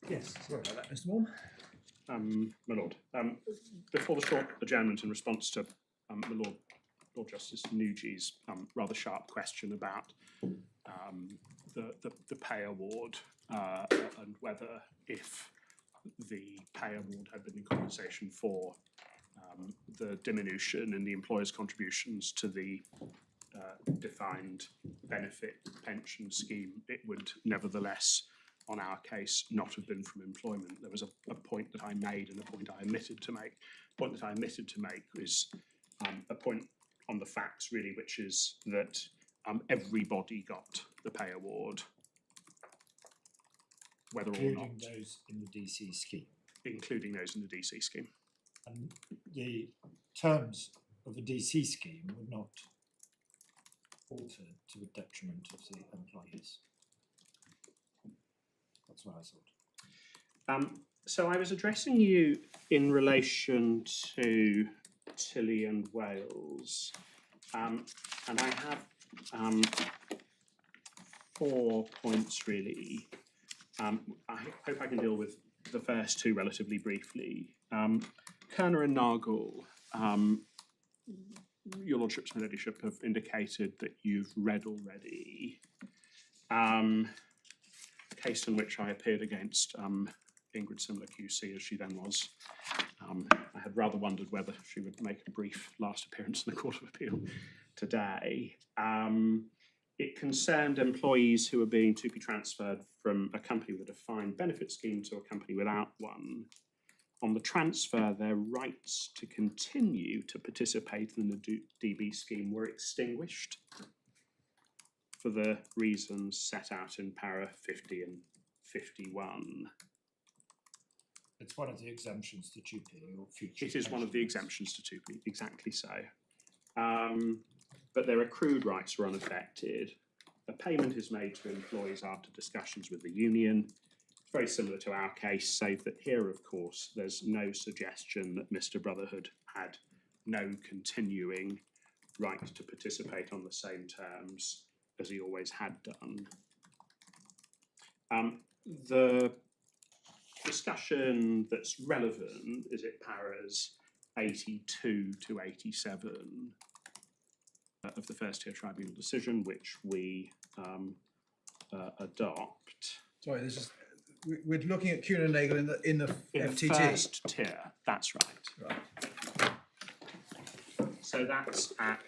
Yes, sorry about that, Mr. Moore. My Lord, before the short adjournment in response to my Lord Justice Nugee's rather sharp question about the pay award and whether, if the pay award had been in compensation for the diminution in the employer's contributions to the defined benefit pension scheme, it would nevertheless, on our case, not have been from employment. There was a point that I made and a point I omitted to make. The point that I omitted to make is a point on the facts, really, which is that everybody got the pay award, whether or not. Including those in the DC scheme. Including those in the DC scheme. And the terms of the DC scheme would not alter to the detriment of the employees. That's what I thought. So I was addressing you in relation to Tilly and Wales, and I have 4 points really. I hope I can deal with the first two relatively briefly. Kerner and Nagel, your Lordships and Ladyship have indicated that you've read already. Case in which I appeared against Ingrid Simler QC, as she then was. I had rather wondered whether she would make a brief last appearance in the Court of Appeal today. It concerned employees who were being to be transferred from a company with a defined benefit scheme to a company without one. On the transfer, their rights to continue to participate in the DB scheme were extinguished for the reasons set out in para 50 and 51. It's one of the exemptions to TUPE or future. It is one of the exemptions to TUPE, exactly so. But their accrued rights were unaffected. A payment is made to employees after discussions with the union. It's very similar to our case, save that here, of course, there's no suggestion that Mr. Brotherhood had no continuing right to participate on the same terms as he always had done. The discussion that's relevant is at paras 82 to 87 of the First-Tier Tribunal decision, which we adopt. Sorry, this is we're looking at Kuehne and Nagel in the FTT. The first tier, that's right. Right. So that's at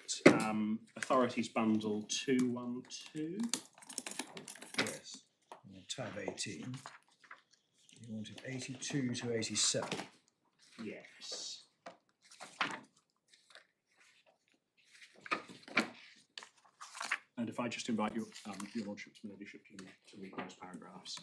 Authorities Bundle 212. Yes. On tab 18. You wanted 82 to 87. Yes. And if I just invite your Lordship's and Ladyship to read those paragraphs.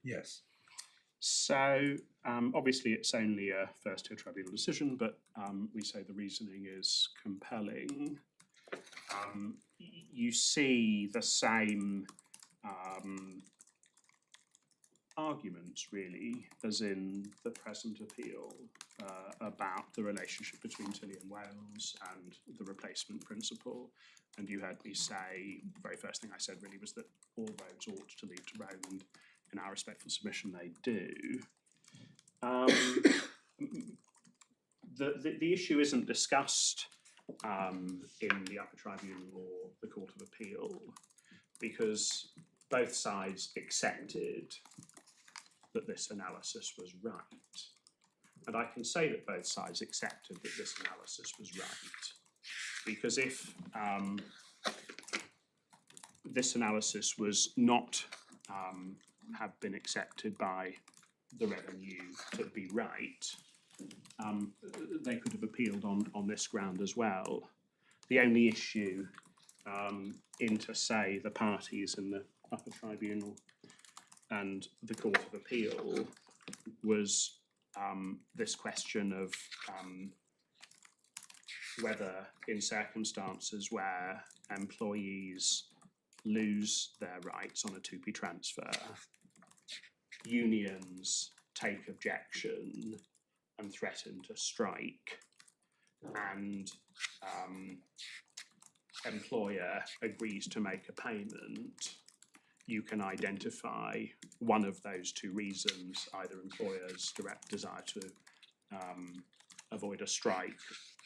Yes. So obviously it's only a First-Tier Tribunal decision, but we say the reasoning is compelling. You see the same arguments, really, as in the present appeal about the relationship between Tilly and Wales and the replacement principle. And you heard me say, the very first thing I said really was that all roads ought to lead to Rome, and in our respectful submission they do. The issue isn't discussed in the Upper Tribunal or the Court of Appeal because both sides accepted that this analysis was right. And I can say that both sides accepted that this analysis was right, because if this analysis was not have been accepted by the revenue to be right, they could have appealed on this ground as well. The only issue inter se the parties in the Upper Tribunal and the Court of Appeal was this question of whether in circumstances where employees lose their rights on a 2P transfer, unions take objection and threaten to strike, and employer agrees to make a payment, you can identify one of those two reasons, either employer's direct desire to avoid a strike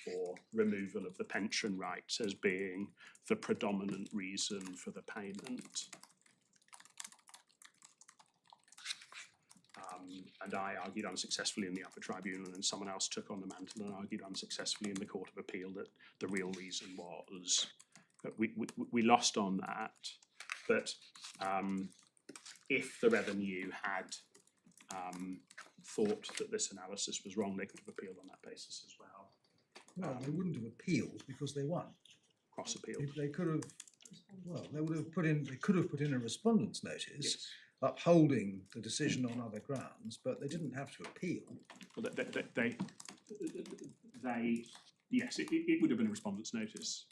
or removal of the pension rights as being the predominant reason for the payment. And I argued unsuccessfully in the Upper Tribunal, and someone else took on the mantle and argued unsuccessfully in the Court of Appeal that the real reason was that we lost on that. But if the revenue had thought that this analysis was wrong, they could have appealed on that basis as well. Well, they wouldn't have appealed because they won. Cross appeal. They could have, well, they would have put in, they could have put in a respondent's notice Yes. upholding the decision on other grounds, but they didn't have to appeal. Well, they yes, it would have been a respondent's notice.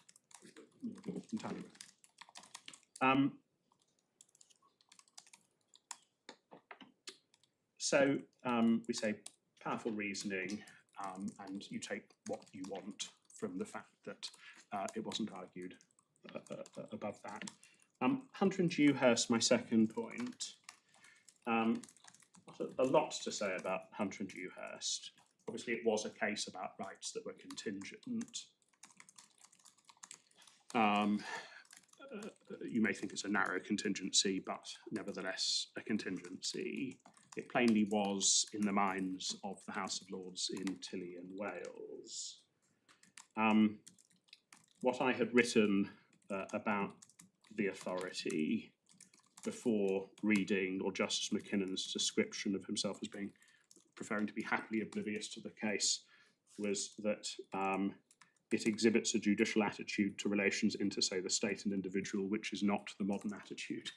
Entirely. So we say powerful reasoning, and you take what you want from the fact that it wasn't argued above that. Hunter and Dewhurst, my second point. A lot to say about Hunter and Dewhurst. Obviously, it was a case about rights that were contingent. You may think it's a narrow contingency, but nevertheless a contingency. It plainly was in the minds of the House of Lords in Tilly and Wales. What I had written about the authority before reading Lord Justice Mackinnon's description of himself as being preferring to be happily oblivious to the case was that it exhibits a judicial attitude to relations inter, say, the state and individual, which is not the modern attitude.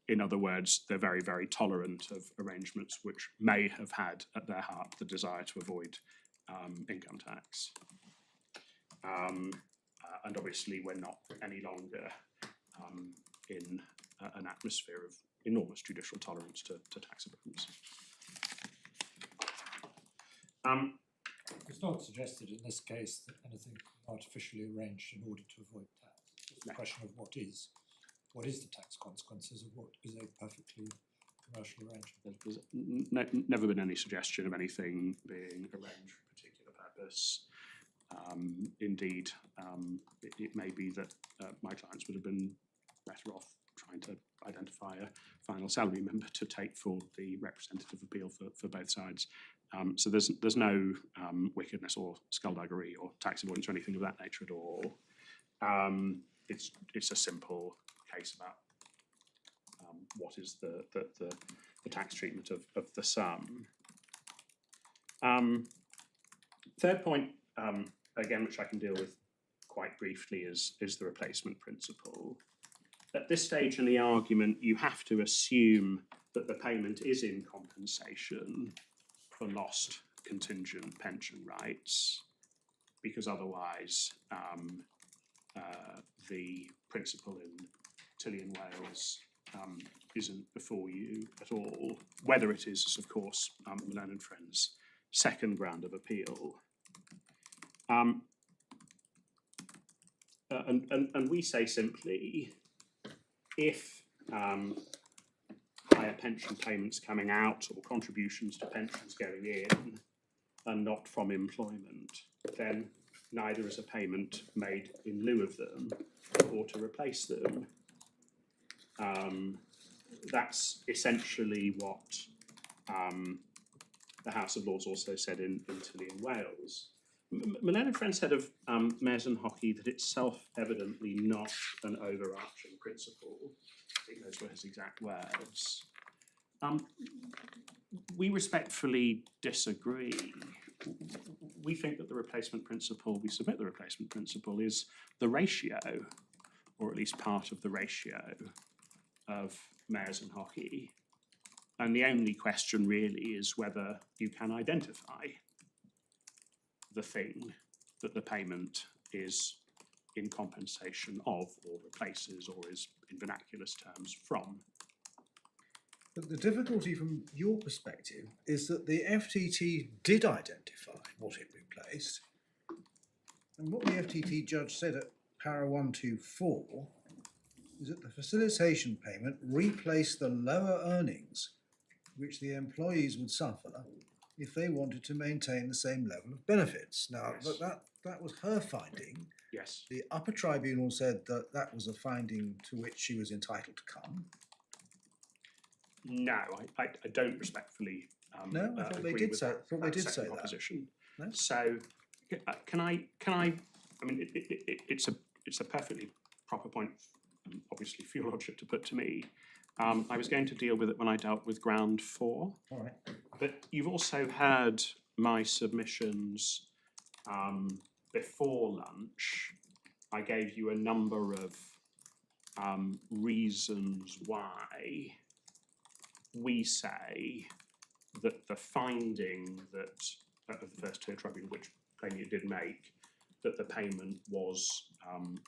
In other words, they're very, very tolerant of arrangements which may have had at their heart the desire to avoid income tax. And obviously we're not any longer in an atmosphere of enormous judicial tolerance to tax avoidance. It's not suggested in this case that anything artificially arranged in order to avoid tax. It's a question of what is the tax consequences of what is a perfectly commercial arrangement. There's never been any suggestion of anything being arranged for a particular purpose. Indeed, it may be that my clients would have been better off trying to identify a final salary member to take for the representative appeal for both sides. So there's no wickedness or skullduggery or tax avoidance or anything of that nature at all. It's a simple case about what is the tax treatment of the sum. Third point, again, which I can deal with quite briefly, is the replacement principle. At this stage in the argument, you have to assume that the payment is in compensation for lost contingent pension rights, because otherwise the principle in Tilly and Wales isn't before you at all, whether it is, of course, Milan and Friends' second ground of appeal. And we say simply, if higher pension payments coming out or contributions to pensions going in are not from employment, then neither is a payment made in lieu of them or to replace them. That's essentially what the House of Lords also said in Tilly and Wales. Milan and Friends said of Mayors and Hockey that it's self-evidently not an overarching principle. I think those were his exact words. We respectfully disagree. We think that the replacement principle, we submit the replacement principle, is the ratio, or at least part of the ratio, of Mayors and Hockey. And the only question really is whether you can identify the thing that the payment is in compensation of, or replaces, or is in vernaculous terms from. But the difficulty from your perspective is that the FTT did identify what it replaced. And what the FTT judge said at para 124 is that the facilitation payment replaced the lower earnings which the employees would suffer if they wanted to maintain the same level of benefits. Now, Yes. that was her finding. Yes. The Upper Tribunal said that that was a finding to which she was entitled to come. No, I don't respectfully No, I thought they agree did with say. that, Thought they that did second say that. proposition. No? So, can I? I mean, it's a perfectly proper point, obviously, for your lordship to put to me. I was going to deal with it when I dealt with ground 4. All right. But you've also heard my submissions before lunch. I gave you a number of reasons why we say that the finding that of the First-Tier Tribunal, which claim you did make, that the payment was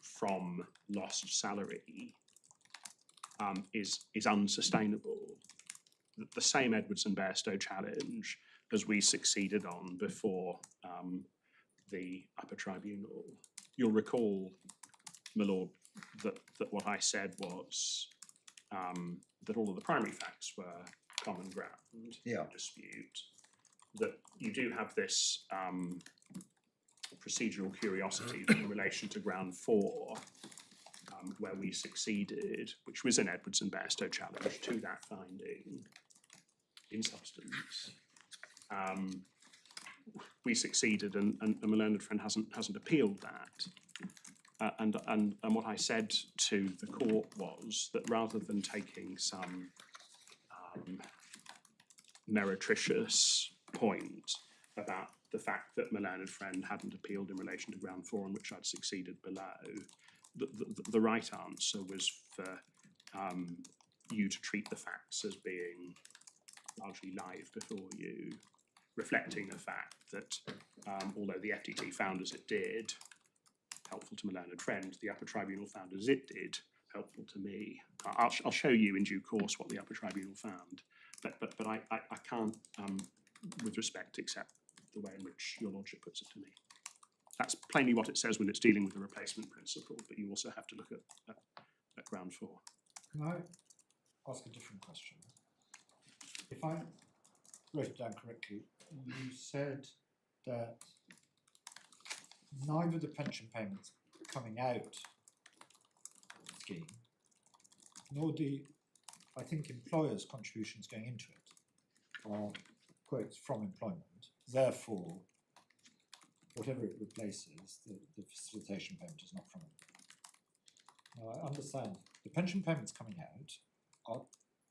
from lost salary is unsustainable. The same Edwards and Bairstow challenge as we succeeded on before the Upper Tribunal. You'll recall, my lord, that what I said was that all of the primary facts were common ground, Yeah. dispute, that you do have this procedural curiosity in relation to ground 4, where we succeeded, which was an Edwards and Bairstow challenge to that finding in substance. We succeeded, and my learned friend hasn't appealed that. And what I said to the court was that rather than taking some meretricious point about the fact that my learned friend hadn't appealed in relation to ground 4 on which I'd succeeded below, the right answer was for you to treat the facts as being largely live before you, reflecting the fact that although the FTT found as it did, helpful to my learned friend, the Upper Tribunal found as it did, helpful to me. I'll show you in due course what the Upper Tribunal found, but I can't, with respect, accept the way in which your lordship puts it to me. That's plainly what it says when it's dealing with the replacement principle, but you also have to look at ground 4. Can I ask a different question? If I wrote it down correctly, you said that neither the pension payments coming out of the scheme, nor the, I think, employers' contributions going into it are quotes from employment. Therefore, whatever it replaces, the facilitation payment is not from it. Now, I understand the pension payments coming out are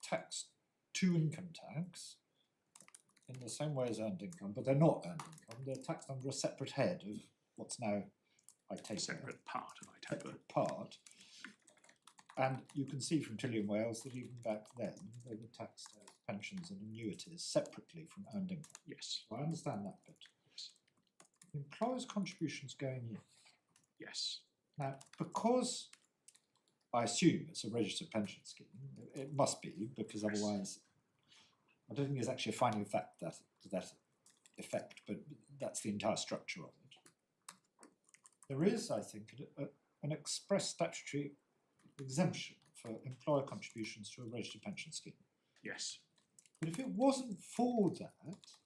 taxed to income tax in the same way as earned income, but they're not earned income. They're taxed under a separate head of what's now ITEPA. Separate part of ITEPA. Separate part. And you can see from Tilly and Wales that even back then they were taxed as pensions and annuities separately from earned income. Yes. So I understand that bit. Yes. Employers' contributions going in. Yes. Now, because I assume it's a registered pension scheme. It must be, because Yes. otherwise, I don't think there's actually a finding of fact that to that effect, but that's the entire structure of it. There is, I think, an express statutory exemption for employer contributions to a registered pension scheme. Yes. But if it wasn't for that,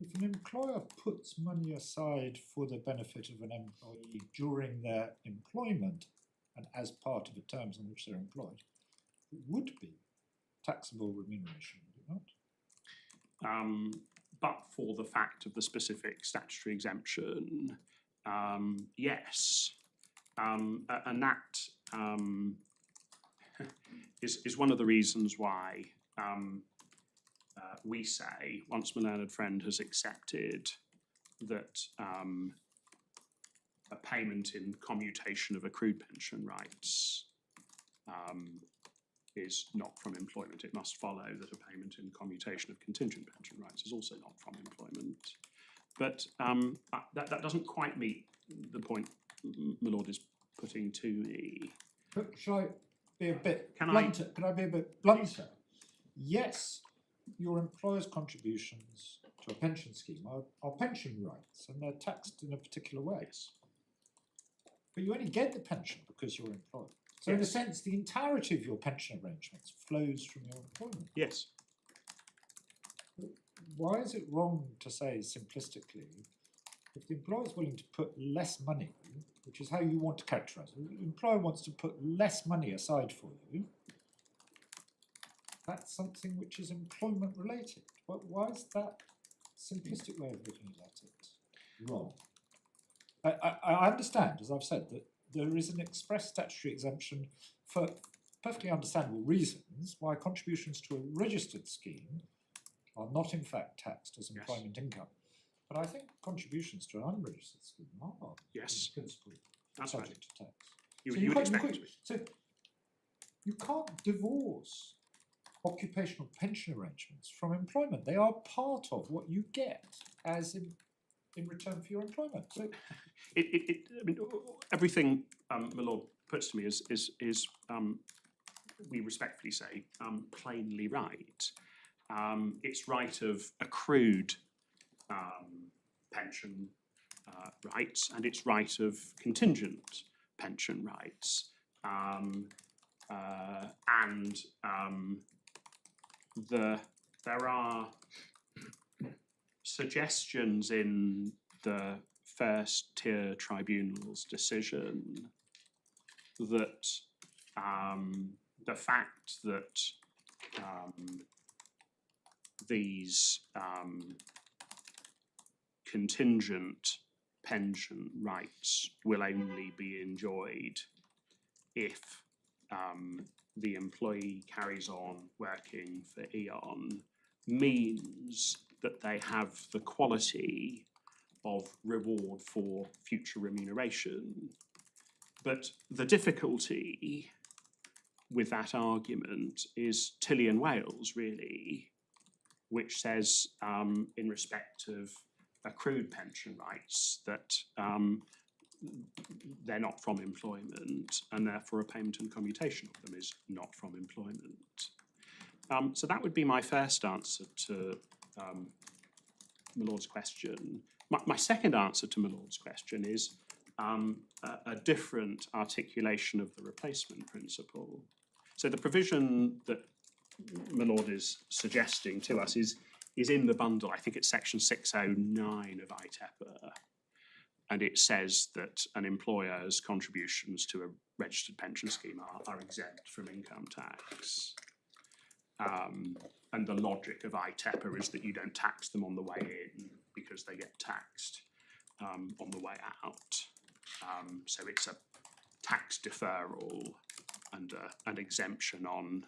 if an employer puts money aside for the benefit of an employee during their employment and as part of the terms on which they're employed, it would be taxable remuneration, would it not? But for the fact of the specific statutory exemption, yes. And that is one of the reasons why we say, once my learned friend has accepted that a payment in commutation of accrued pension rights is not from employment, it must follow that a payment in commutation of contingent pension rights is also not from employment. But that doesn't quite meet the point my Lord is putting to me. But shall I be a bit Can blunter? Can I be a bit blunter? Yes, your employer's contributions to a pension scheme are pension rights, and they're taxed in a particular way. Yes. But you only get the pension because you're employed. So in a Yes. sense, the entirety of your pension arrangements flows from your employment. Yes. Why is it wrong to say simplistically, if the employer is willing to put less money, which is how you want to characterise it, the employer wants to put less money aside for you, that's something which is employment related. Why is that simplistic way of looking at it wrong? I understand, as I've said, that there is an express statutory exemption for perfectly understandable reasons why contributions to a registered scheme are not in fact taxed as employment income. But I think contributions to an unregistered scheme are Yes. in principle That's subject right. to tax. You So would can't- expect could- it to be. So you can't divorce occupational pension arrangements from employment. They are part of what you get as in return for your employment. So I mean, everything my Lord puts to me is we respectfully say, plainly right. It's right of accrued pension rights, and it's right of contingent pension rights. There are suggestions in the First-Tier Tribunal's decision that the fact that these contingent pension rights will only be enjoyed if the employee carries on working for E.ON means that they have the quality of reward for future remuneration. But the difficulty with that argument is Tilly and Wales, really, which says in respect of accrued pension rights that they're not from employment, and therefore a payment and commutation of them is not from employment. So that would be my first answer to my Lord's question. My second answer to my Lord's question is a different articulation of the replacement principle. So the provision that my Lord is suggesting to us is in the bundle. I think it's section 609 of ITEPA. And it says that an employer's contributions to a registered pension scheme are exempt from income tax. And the logic of ITEPA is that you don't tax them on the way in because they get taxed on the way out. So it's a tax deferral and an exemption on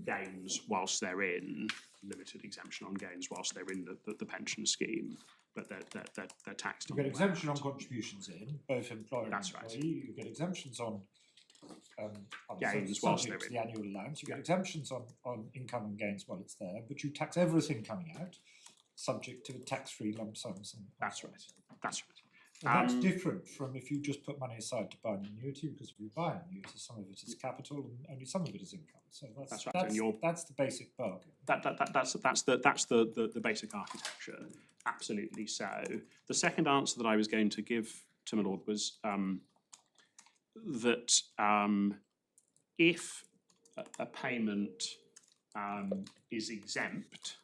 gains whilst they're in, limited exemption on gains whilst they're in the pension scheme, but they're taxed you on get the way exemption on out. contributions in, both employer and That's right. employee. You get exemptions on Gains whilst subject they're to the annual allowance. You get Yeah. exemptions on income and gains while it's there, but you tax everything coming out, subject to tax-free lump sums. That's right. That's And that's different from if you just put money aside to buy an annuity, because if you buy an annuity, some of it is capital and only some of it is income. So that's right. And that's the basic bargain. That's the basic architecture. Absolutely so. The second answer that I was going to give to my lord was that if a payment is exempt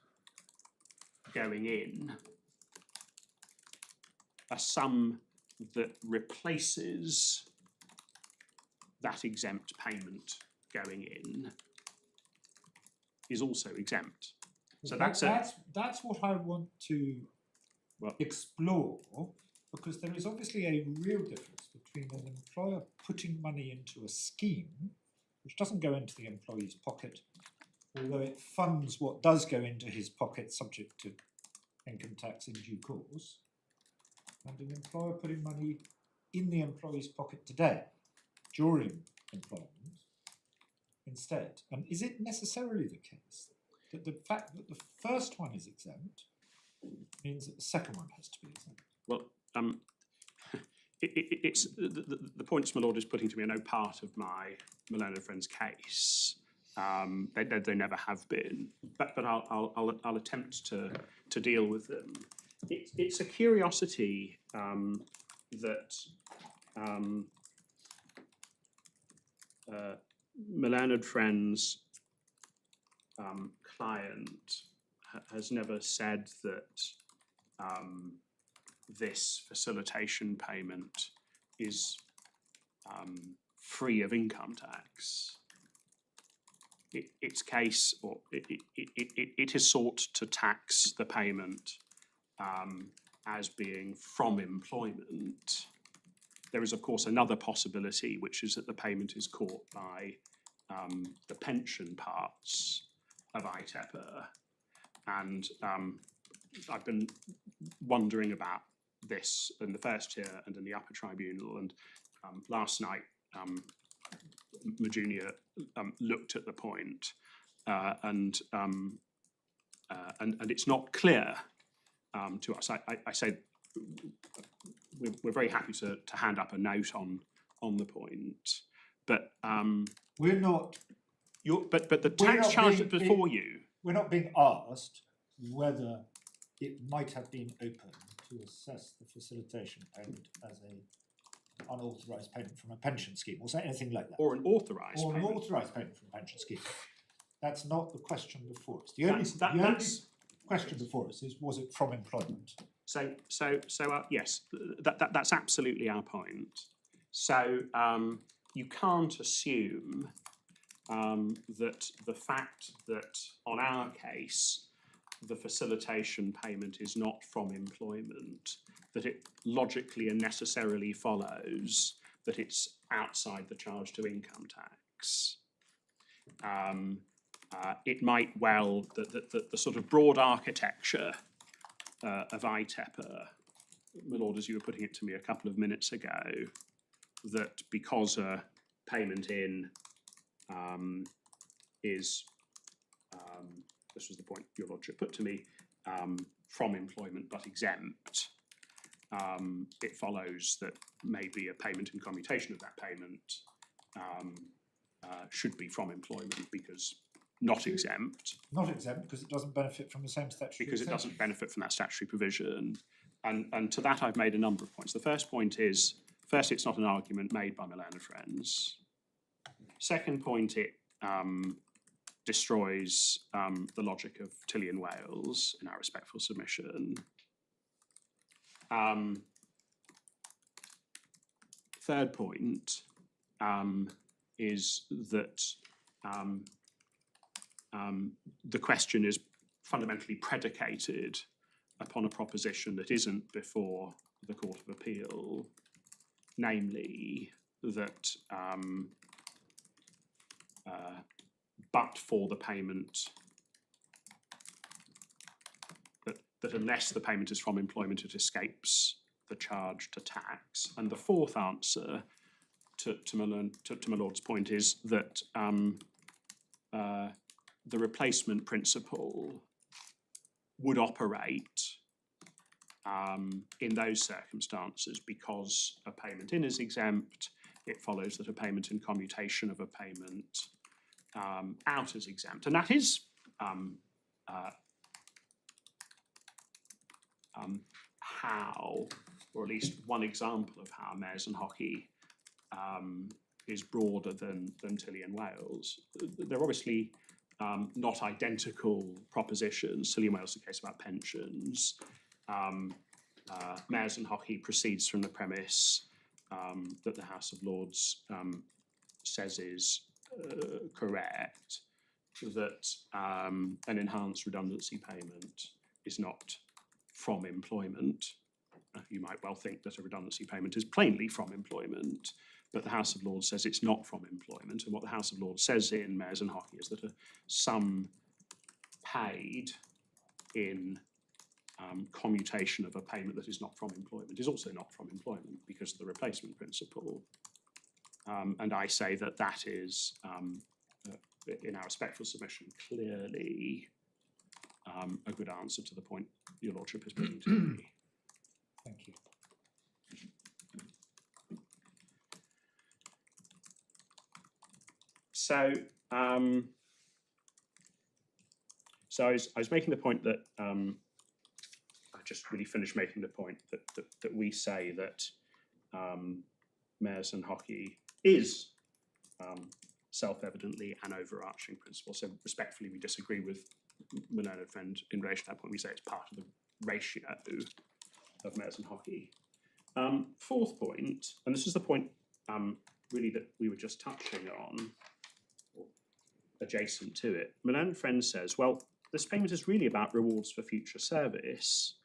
going in, a sum that replaces that exempt payment going in is also exempt. So that's what I want to explore, because there is obviously a real difference between an employer putting money into a scheme, which doesn't go into the employee's pocket, although it funds what does go into his pocket subject to income tax in due course, and an employer putting money in the employee's pocket today, during employment, instead. And is it necessarily the case that the fact that the first one is exempt means that the second one has to be exempt? Well, it's the points my lord is putting to me are no part of my learned friend's case. They never have been, but I'll attempt to deal with them. It's a curiosity that my learned friend's client has never said that this facilitation payment is free of income tax. Its case, or it is sought to tax the payment as being from employment. There is, of course, another possibility, which is that the payment is caught by the pension parts of ITEPA. And I've been wondering about this in the First-Tier and in the Upper Tribunal. And last night, my junior looked at the point, and it's not clear to us. I say we're very happy to hand up a note on the point, but we're not. But the tax charge that's before you. We're not being asked whether it might have been open to assess the facilitation payment as a unauthorised payment from a pension scheme, or anything like that. Or an authorised payment. Or an authorised payment from a pension scheme. That's not the question before us. The only question before us is, was it from employment? So yes, that's absolutely our point. So you can't assume that the fact that on our case the facilitation payment is not from employment, that it logically and necessarily follows that it's outside the charge to income tax. It might well, the sort of broad architecture of ITEPA, my lord, as you were putting it to me a couple of minutes ago, that because a payment in is, this was the point your lordship put to me, from employment but exempt, it follows that maybe a payment in commutation of that payment should be from employment because not exempt. Not exempt because it doesn't benefit from the same statutory Because it doesn't benefit from that statutory provision. And to that I've made a number of points. The first point is, first, it's not an argument made by my learned friends. Second point, it destroys the logic of Tilly and Wales in our respectful submission. Third point is that the question is fundamentally predicated upon a proposition that isn't before the Court of Appeal, namely that but for the payment, that unless the payment is from employment, it escapes the charge to tax. And the fourth answer to my lord's point is that the replacement principle would operate in those circumstances, because a payment in is exempt, it follows that a payment in commutation of a payment out is exempt. And that is how, or at least one example of how Mayors and Hockey is broader than Tilly and Wales. They're obviously not identical propositions. Tilly and Wales is a case about pensions. Mayors and Hockey proceeds from the premise that the House of Lords says is correct, that an enhanced redundancy payment is not from employment. You might well think that a redundancy payment is plainly from employment, but the House of Lords says it's not from employment. And what the House of Lords says in Mayors and Hockey is that a sum paid in commutation of a payment that is not from employment is also not from employment because of the replacement principle. And I say that that is, in our respectful submission, clearly a good answer to the point your Lordship is putting to me. Thank you. So, I was making the point that I just really finished making the point that we say that Mayors and Hockey is self-evidently an overarching principle. So respectfully, we disagree with my learned friend in relation to that point. We say it's part of the ratio of Mayors and Hockey. Fourth point, and this is the point really that we were just touching on, or adjacent to it. My learned friend says, well, this payment is really about rewards for future service,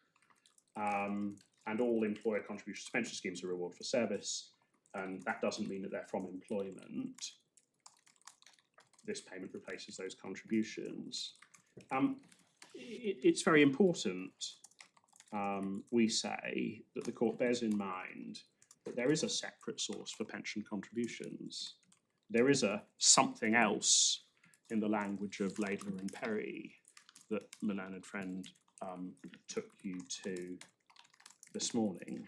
and all employer contributions to pension schemes are reward for service, and that doesn't mean that they're from employment. This payment replaces those contributions. It's very important, we say, that the court bears in mind that there is a separate source for pension contributions. There is a something else in the language of Laidler and Perry that my learned friend took you to this morning.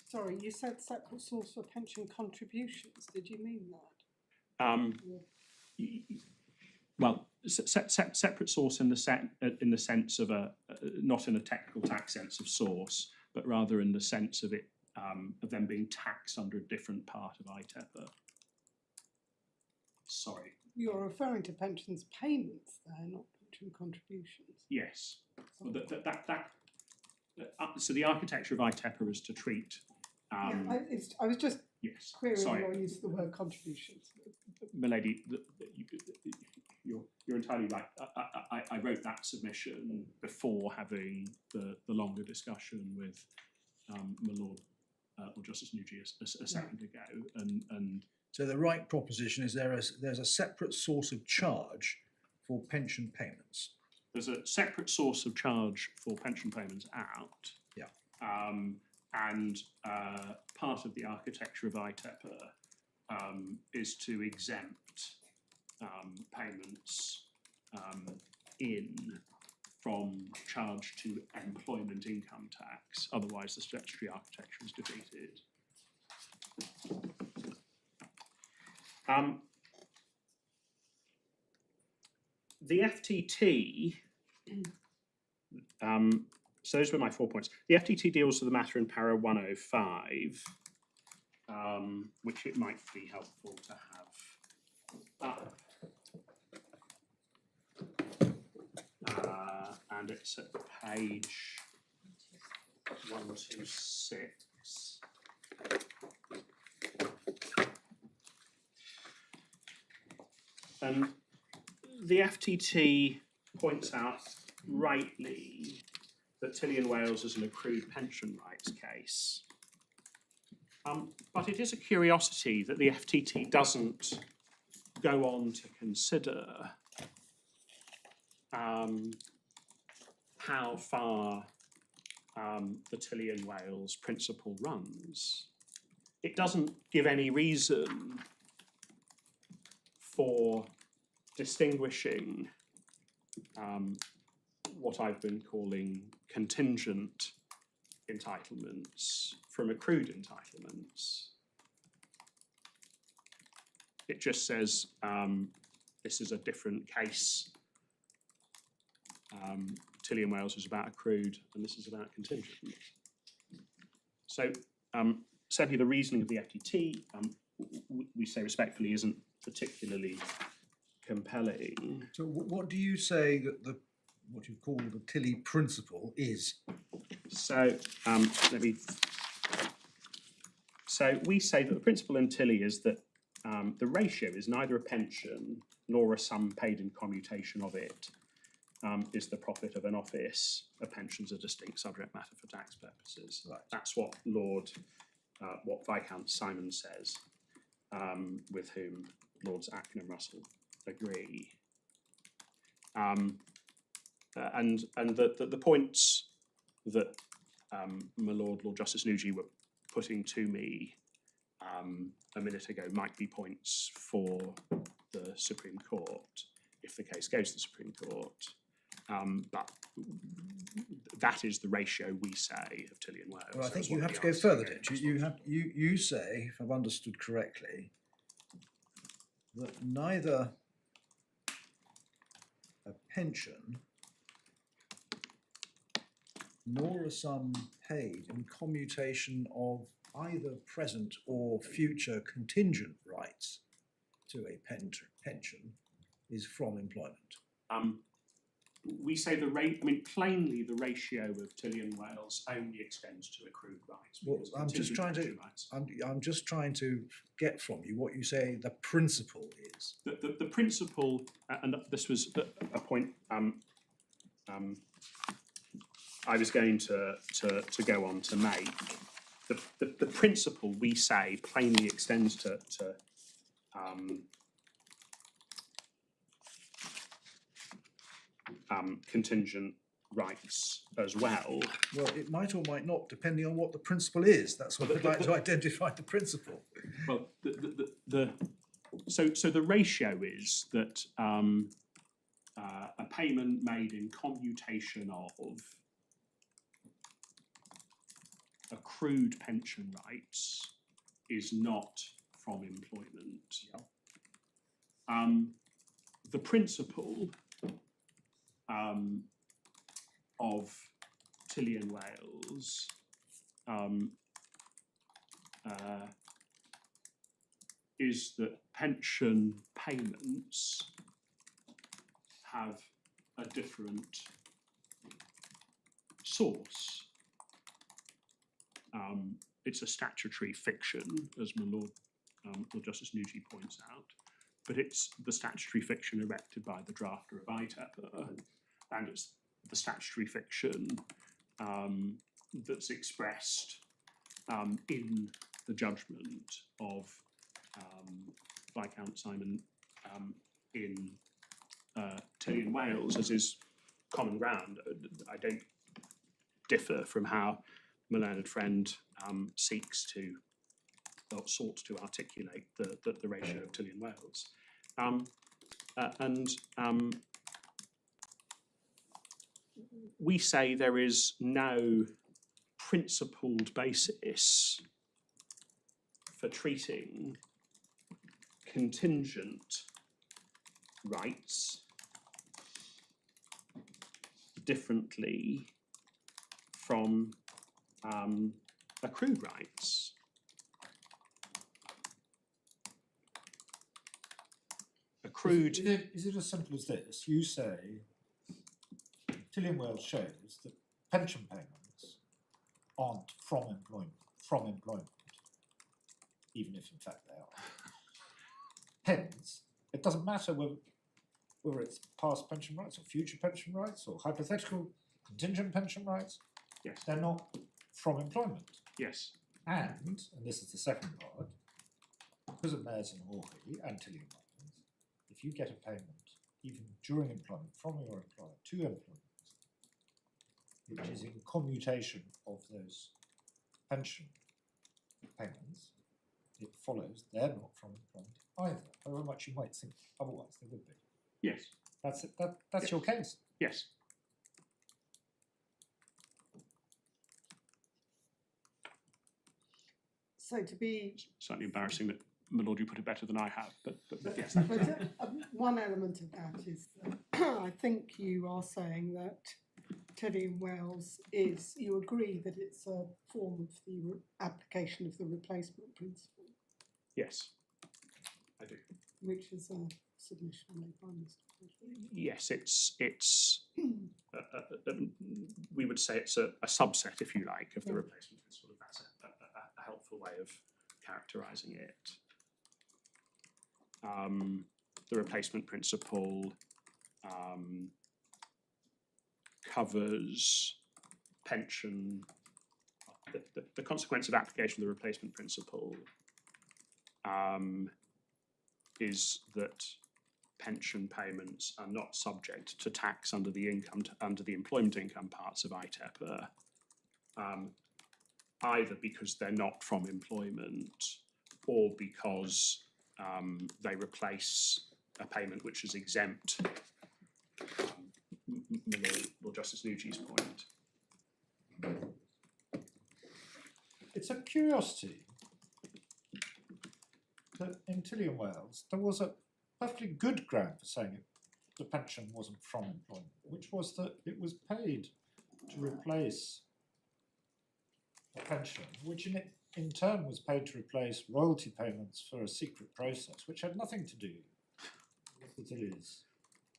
Sorry, you said separate source for pension contributions. Did you mean that? Well, separate source in the sense of not in a technical tax sense of source, but rather in the sense of it of them being taxed under a different part of ITEPA. Sorry. You're referring to pensions payments there, not pension contributions. Yes. Well, so the architecture of ITEPA is to treat. I was just Yes. querying Sorry. your use of the word contributions. Milady, you're entirely right. I wrote that submission before having the longer discussion with my Lord or Justice Nugee a second ago, and So the right proposition is there's a separate source of charge for pension payments. there's a separate source of charge for pension payments out. Yeah. And part of the architecture of ITEPA is to exempt payments in from charge to employment income tax. Otherwise, the statutory architecture is defeated. The FTT, so those were my 4 points. The FTT deals with the matter in para 105, which it might be helpful to have up. And it's at page 126. And the FTT points out rightly that Tilly and Wales is an accrued pension rights case. But it is a curiosity that the FTT doesn't go on to consider how far the Tilly and Wales principle runs. It doesn't give any reason for distinguishing what I've been calling contingent entitlements from accrued entitlements. It just says this is a different case. Tilly and Wales is about accrued, and this is about contingent. So certainly the reasoning of the FTT, we say respectfully, isn't particularly compelling. So what do you say that what you call the Tilly principle is? So so we say that the principle in Tilly is that the ratio is neither a pension nor a sum paid in commutation of it is the profit of an office. A pension's a distinct subject matter for tax purposes. Right. That's what what Viscount Simon says, with whom Lords Atkin and Russell agree. And the points that my Lord Justice Nugee were putting to me a minute ago might be points for the Supreme Court if the case goes to the Supreme Court. But that is the ratio we say of Tilly and Wales. Well, I So think it's you what have the to go answer further, against don't you? You say, if I've understood correctly, that neither a pension nor a sum paid in commutation of either present or future contingent rights to a pension is from employment. We say plainly the ratio of Tilly and Wales only extends to accrued rights. Well, because I'm just contingent trying to, rights- I'm just trying to get from you what you say the principle is. The principle, and this was a point I was going to go on to make. The principle we say plainly extends to contingent rights as well. Well, it might or might not, depending on what the principle is. That's what I'd like to identify the principle. Well, so the ratio is that a payment made in commutation of accrued pension rights is not from employment. The principle of Tilly and Wales is that pension payments have a different source. It's a statutory fiction, as my Lord Justice Nugee points out, but it's the statutory fiction erected by the drafter of ITEPA, and it's the statutory fiction that's expressed in the judgment of Viscount Simon in Tilly and Wales, as is common ground. I don't differ from how my learned friend sought to articulate the ratio of Tilly and Wales. We say there is no principled basis for treating contingent rights differently from accrued rights. Accrued. Is it as simple as this? You say Tilly and Wales shows that pension payments aren't from employment, even if in fact they are. Hence, it doesn't matter whether it's past pension rights or future pension rights or hypothetical contingent pension rights. Yes. They're not from employment. Yes. And this is the second part, because of Mayors and Hawley and Tilly and Wales, if you get a payment even during employment from your employer to employment, which is in commutation of those pension payments, it follows they're not from employment either, however much you might think otherwise they would be. Yes. That's it. That's your case. Yes. So to be, Slightly embarrassing that, my lord, you put it better than I have, but yes. but one element of that is that I think you are saying that Teddy and Wells is, you agree that it's a form of the application of the replacement principle, Yes, I do. which is a submission made by Mr. President. Yes, it's we would say it's a subset, if you like, of the replacement principle. That's a helpful way of characterising it. The replacement principle covers pension. The consequence of application of the replacement principle is that pension payments are not subject to tax under the employment income parts of ITEPA, either because they're not from employment or because they replace a payment which is exempt. Lord Justice Nugee's point. It's a curiosity that in Tilly and Wales there was a perfectly good ground for saying the pension wasn't from employment, which was that it was paid to replace a pension, which in turn was paid to replace royalty payments for a secret process, which had nothing to do with Tilly's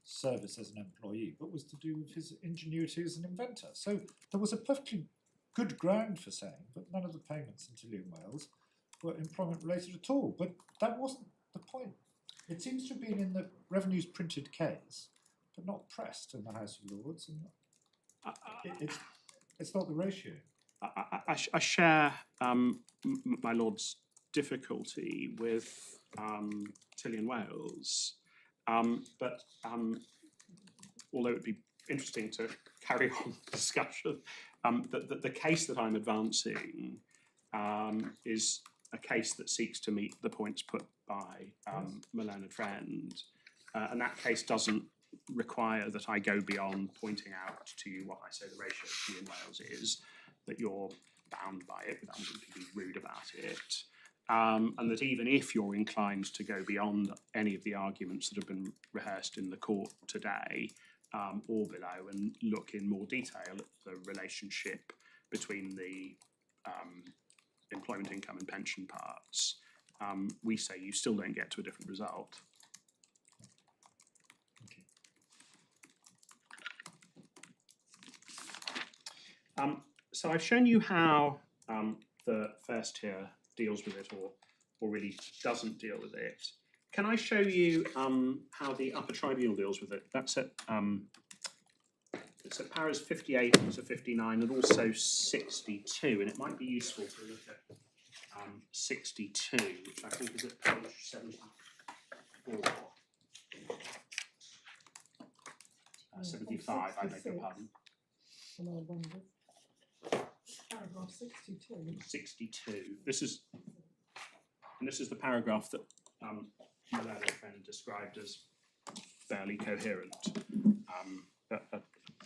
service as an employee, but was to do with his ingenuity as an inventor. So there was a perfectly good ground for saying that none of the payments in Tilly and Wales were employment related at all, but that wasn't the point. It seems to have been in the Revenue's printed case, but not pressed in the House of Lords, and it's not the ratio. I share my lord's difficulty with Tilly and Wales, but although it would be interesting to carry on the discussion, the case that I'm advancing is a case that seeks to meet the points put by my learned friend, and that case doesn't require that I go beyond pointing out to you what I say the ratio of Tilly and Wales is, that you're bound by it without being rude about it, and that even if you're inclined to go beyond any of the arguments that have been rehearsed in the court today or below and look in more detail at the relationship between the employment income and pension parts, we say you still don't get to a different result. So I've shown you how the first tier deals with it or really doesn't deal with it. Can I show you how the Upper Tribunal deals with it? That's at it's at paras 58 to 59 and also 62, and it might be useful to look at 62, which I think is at page 74. 75, I beg your pardon. Paragraph 62. 62. This is the paragraph that my learned friend described as fairly coherent.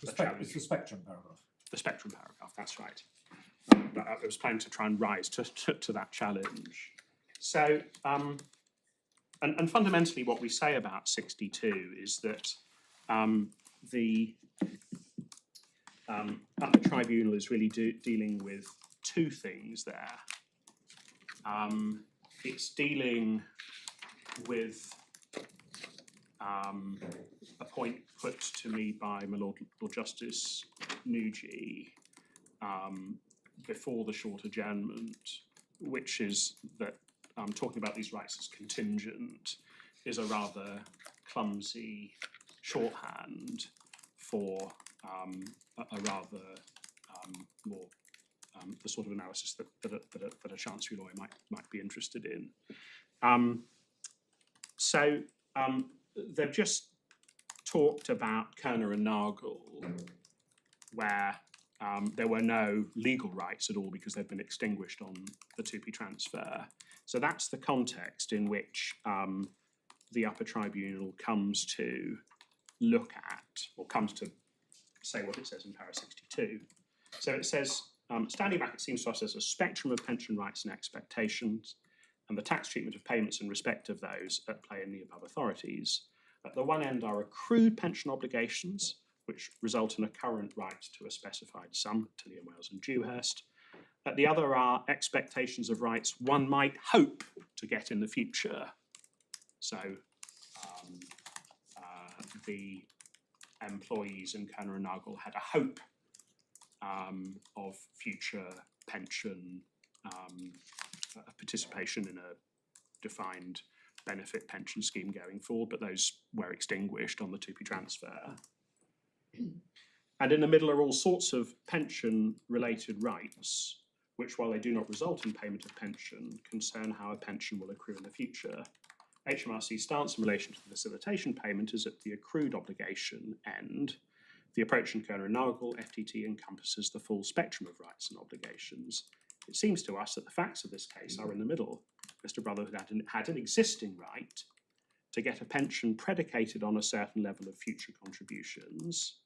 It's the spectrum paragraph. The spectrum paragraph, that's right. I was planning to try and rise to that challenge. So, and fundamentally what we say about 62 is that the Upper Tribunal is really dealing with two things there. It's dealing with a point put to me by my Lord Justice Nugee before the short adjournment, which is that talking about these rights as contingent is a rather clumsy shorthand for a rather more the sort of analysis that a Chancery lawyer might be interested in. So they've just talked about Kerner and Nagel, where there were no legal rights at all because they've been extinguished on the 2p transfer. So that's the context in which the Upper Tribunal comes to look at, or comes to say what it says in para 62. So it says, Standing back, it seems to us there's a spectrum of pension rights and expectations, and the tax treatment of payments in respect of those at play in the above authorities. At the one end are accrued pension obligations, which result in a current right to a specified sum, Tilly and Wales and Dewhurst. At the other are expectations of rights one might hope to get in the future. So the employees in Kerner and Nagel had a hope of future pension participation in a defined benefit pension scheme going forward, but those were extinguished on the 2p transfer. And in the middle are all sorts of pension-related rights, which, while they do not result in payment of pension, concern how a pension will accrue in the future. HMRC's stance in relation to the facilitation payment is at the accrued obligation end. The approach in Kerner and Nagel, FTT encompasses the full spectrum of rights and obligations. It seems to us that the facts of this case are in the middle. Mr. Brotherhood had an existing right to get a pension predicated on a certain level of future contributions,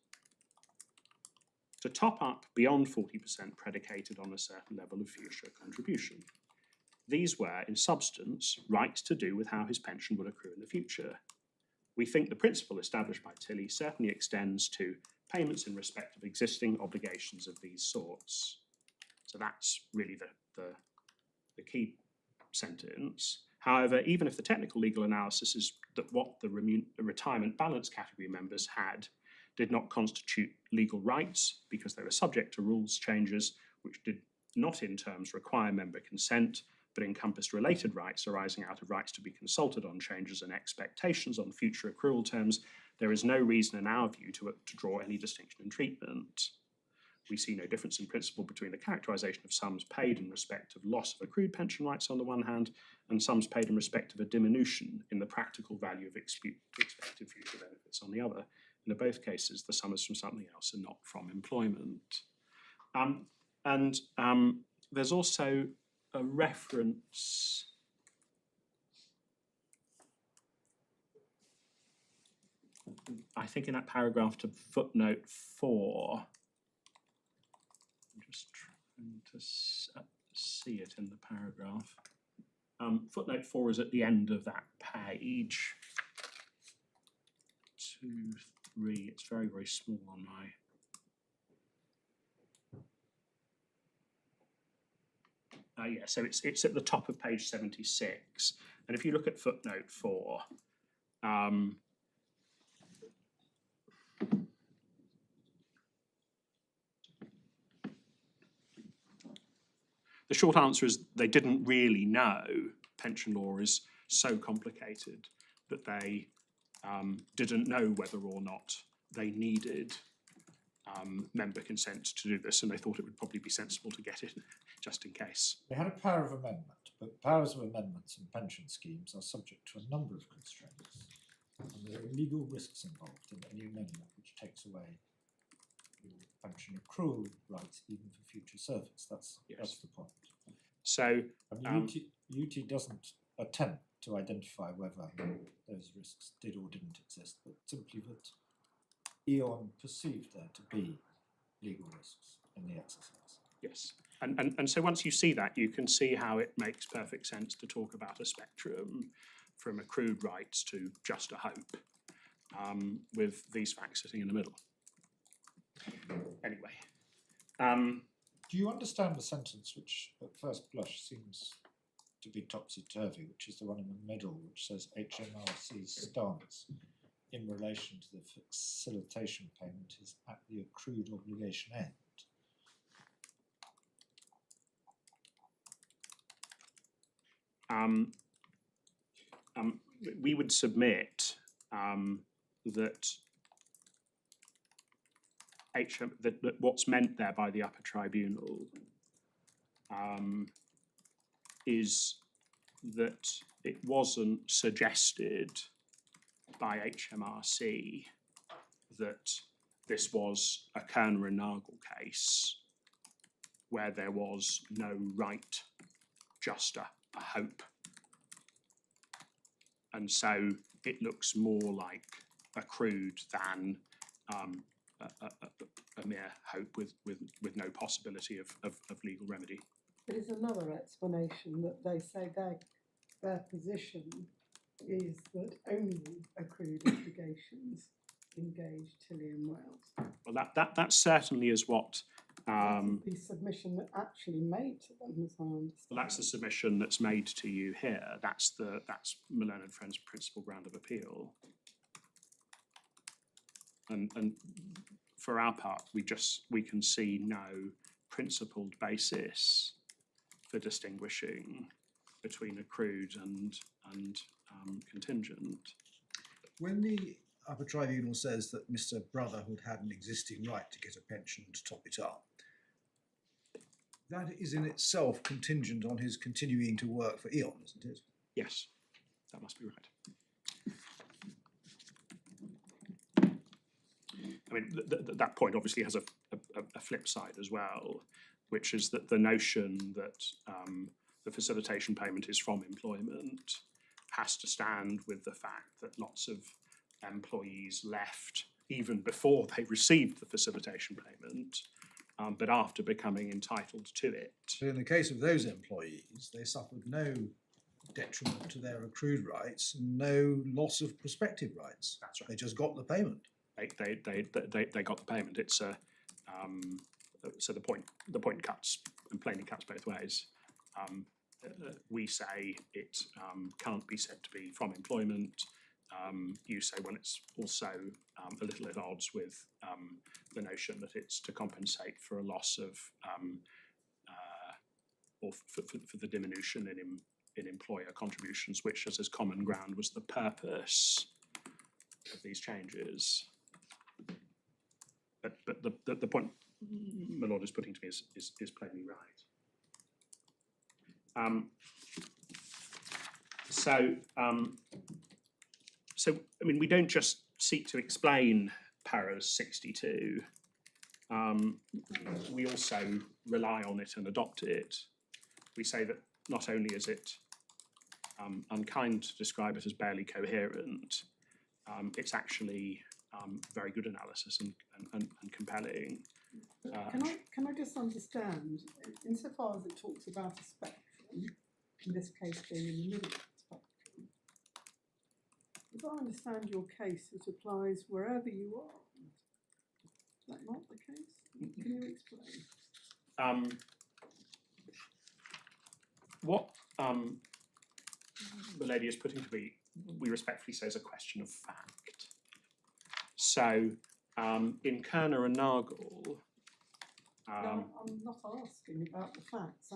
to top up beyond 40% predicated on a certain level of future contribution. These were, in substance, rights to do with how his pension would accrue in the future. We think the principle established by Tilly certainly extends to payments in respect of existing obligations of these sorts. So that's really the key sentence. However, even if the technical legal analysis is that what the retirement balance category members had did not constitute legal rights because they were subject to rules changes which did not in terms require member consent, but encompassed related rights arising out of rights to be consulted on changes and expectations on future accrual terms, there is no reason in our view to draw any distinction in treatment. We see no difference in principle between the characterisation of sums paid in respect of loss of accrued pension rights on the one hand, and sums paid in respect of a diminution in the practical value of expected future benefits on the other. In both cases, the sum is from something else and not from employment. There's also a reference I think in that paragraph to footnote 4. I'm just trying to see it in the paragraph. Footnote 4 is at the end of that page. 2, 3, it's very, very small on my... yeah, so it's at the top of page 76. And if you look at footnote 4, the short answer is they didn't really know. Pension law is so complicated that they didn't know whether or not they needed member consent to do this, and they thought it would probably be sensible to get it just in case. They had a power of amendment, but powers of amendments in pension schemes are subject to a number of constraints, and there are legal risks involved in any amendment which takes away your pension accrual rights even for future service. That's the point. So UT doesn't attempt to identify whether those risks did or didn't exist, but simply that E.ON perceived there to be legal risks in the exercise. Yes, and so once you see that, you can see how it makes perfect sense to talk about a spectrum from accrued rights to just a hope, with these facts sitting in the middle. Anyway. Do you understand the sentence which at first blush seems to be topsy-turvy, which is the one in the middle, which says HMRC's stance in relation to the facilitation payment is at the accrued obligation end? We would submit that that what's meant there by the Upper Tribunal is that it wasn't suggested by HMRC that this was a Kerner and Nagel case where there was no right, just a hope. And so it looks more like accrued than a mere hope with no possibility of legal remedy. There is another explanation that they say their position is that only accrued obligations engage Tilly and Wales. Well, that certainly is what. The submission that actually made to them, as I understand. Well, that's the submission that's made to you here. That's Malone and Friends' principal ground of appeal. And for our part, we can see no principled basis for distinguishing between accrued and contingent. When the Upper Tribunal says that Mr. Brotherhood had an existing right to get a pension to top it up, that is in itself contingent on his continuing to work for E.ON, isn't it? Yes, that must be right. I mean, that point obviously has a flip side as well, which is that the notion that the facilitation payment is from employment has to stand with the fact that lots of employees left even before they received the facilitation payment, but after becoming entitled to it. But in the case of those employees, they suffered no detriment to their accrued rights, no loss of prospective rights. That's right. They just got the payment. They got the payment. It's so the point cuts and plainly cuts both ways. We say it can't be said to be from employment. You say, well, it's also a little at odds with the notion that it's to compensate for a loss of or for the diminution in employer contributions, which as common ground was the purpose of these changes. But the point my Lord is putting to me is plainly right. So I mean, we don't just seek to explain Paras 62. We also rely on it and adopt it. We say that not only is it unkind to describe it as barely coherent, it's actually very good analysis and compelling. Can I just understand, insofar as it talks about a spectrum, in this case being in the middle of the spectrum, if I understand your case, it applies wherever you are. Is that not the case? Can you explain? What the lady is putting to me, we respectfully say is a question of fact. So in Kerner and Nagel, No, I'm not asking about the facts.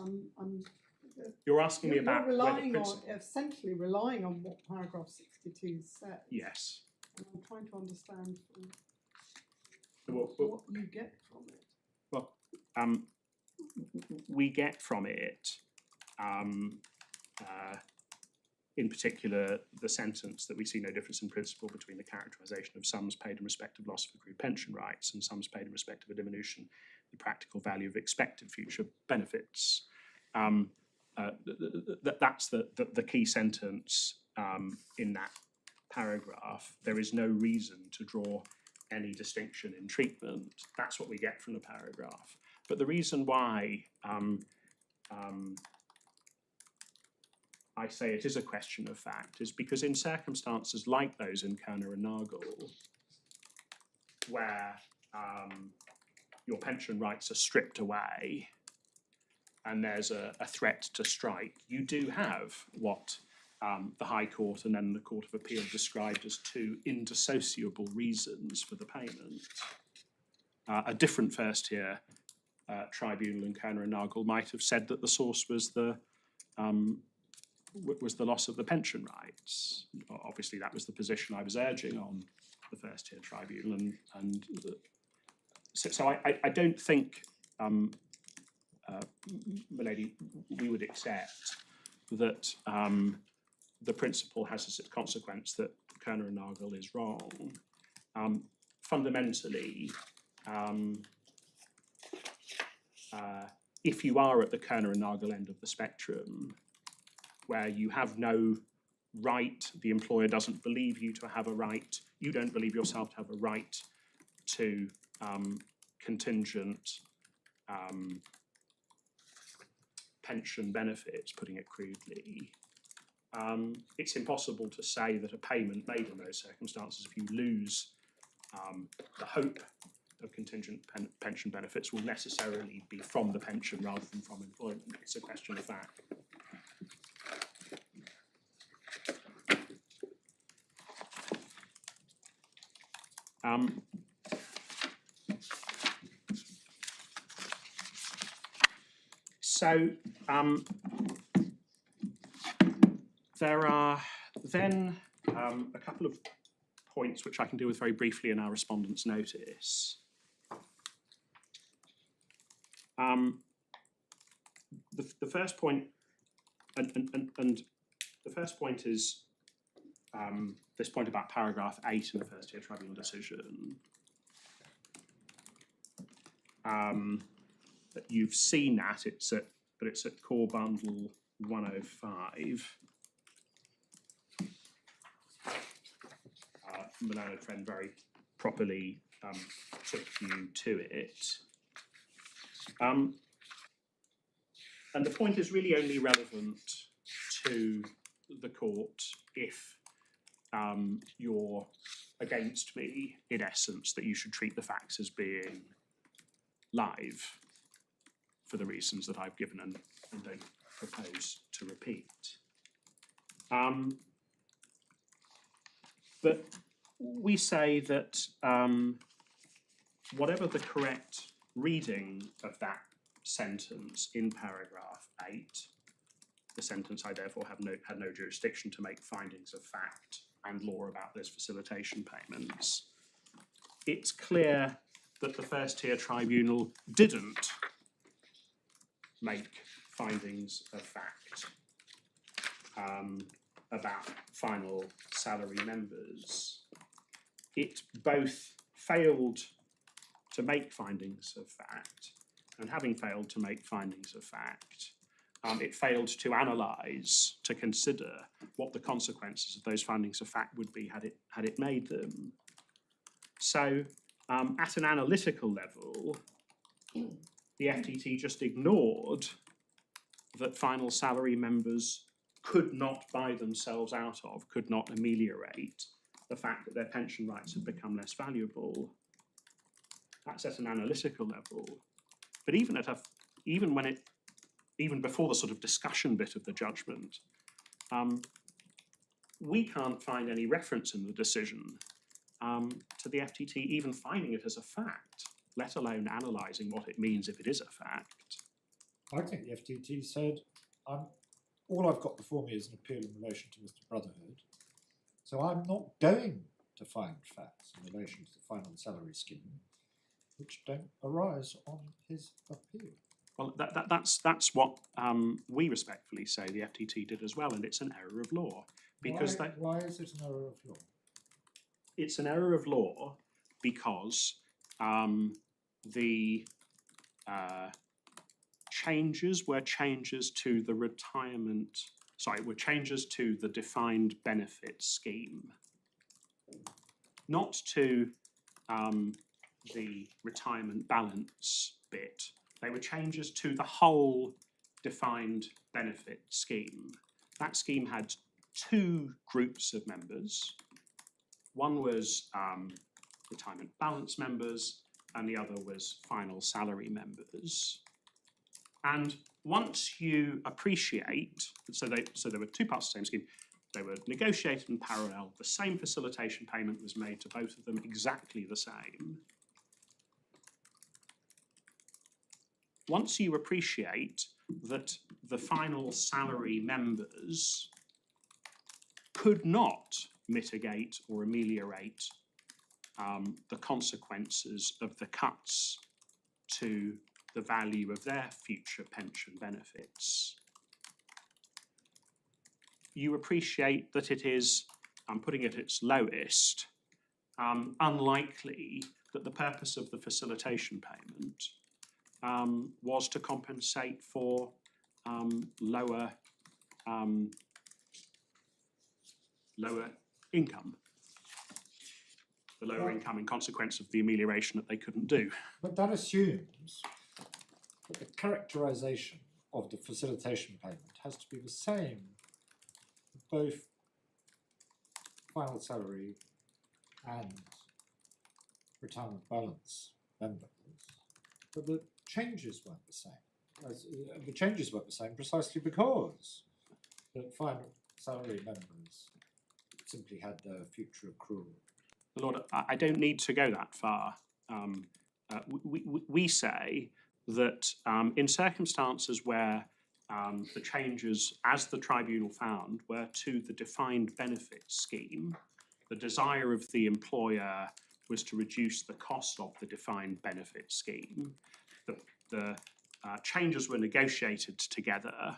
you're asking me about you're whether relying on, essentially relying on what paragraph 62 says. Yes. And I'm trying to understand Well, what you get from it. Well, we get from it, in particular, the sentence that we see no difference in principle between the characterisation of sums paid in respect of loss of accrued pension rights and sums paid in respect of a diminution in the practical value of expected future benefits. That's the key sentence in that paragraph. There is no reason to draw any distinction in treatment. That's what we get from the paragraph. But the reason why I say it is a question of fact is because in circumstances like those in Kerner and Nagel, where your pension rights are stripped away and there's a threat to strike, you do have what the High Court and then the Court of Appeal described as two indissociable reasons for the payment. A different first-tier tribunal in Kerner and Nagel might have said that the source was the loss of the pension rights. Obviously, that was the position I was urging on the first-tier tribunal, and so I don't think, Milady, we would accept that the principle has as its consequence that Kerner and Nagel is wrong. Fundamentally, if you are at the Kerner and Nagel end of the spectrum, where you have no right, the employer doesn't believe you to have a right, you don't believe yourself to have a right to contingent pension benefits, putting it crudely, it's impossible to say that a payment made in those circumstances, if you lose the hope of contingent pension benefits, will necessarily be from the pension rather than from employment. It's a question of fact. There are then a couple of points which I can deal with very briefly in our respondent's notice. The first point, and the first point is this point about paragraph 8 in the First-Tier Tribunal decision. You've seen that, but it's at core bundle 105. My learned friend very properly took you to it. And the point is really only relevant to the court if you're against me, in essence, that you should treat the facts as being live for the reasons that I've given and don't propose to repeat. But we say that whatever the correct reading of that sentence in paragraph 8, the sentence I therefore had no jurisdiction to make findings of fact and law about those facilitation payments, it's clear that the First-Tier Tribunal didn't make findings of fact about final salary members. It both failed to make findings of fact, and having failed to make findings of fact, it failed to analyse, to consider what the consequences of those findings of fact would be had it made them. So, at an analytical level, the FTT just ignored that final salary members could not buy themselves out of, could not ameliorate the fact that their pension rights had become less valuable. That's at an analytical level. But even before the sort of discussion bit of the judgment, we can't find any reference in the decision to the FTT even finding it as a fact, let alone analysing what it means if it is a fact. I think the FTT said, all I've got before me is an appeal in relation to Mr. Brotherhood, so I'm not going to find facts in relation to the final salary scheme which don't arise on his appeal. Well, that's what we respectfully say the FTT did as well, and it's an error of law. Because why is it an error of law? It's an error of law because the changes were changes to the were changes to the defined benefit scheme, not to the retirement balance bit. They were changes to the whole defined benefit scheme. That scheme had two groups of members. One was retirement balance members, and the other was final salary members. And once you appreciate, so there were two parts of the same scheme, they were negotiated in parallel, the same facilitation payment was made to both of them, exactly the same. Once you appreciate that the final salary members could not mitigate or ameliorate the consequences of the cuts to the value of their future pension benefits, you appreciate that it is, putting it at its lowest, unlikely that the purpose of the facilitation payment was to compensate for lower income. the lower income in consequence of the amelioration that they couldn't do. But that assumes that the characterisation of the facilitation payment has to be the same for both final salary and retirement balance members, but the changes weren't the same. The changes weren't the same precisely because the final salary members simply had their future accrual. Lord, I don't need to go that far. We say that in circumstances where the changes, as the tribunal found, were to the defined benefit scheme, the desire of the employer was to reduce the cost of the defined benefit scheme. The changes were negotiated together.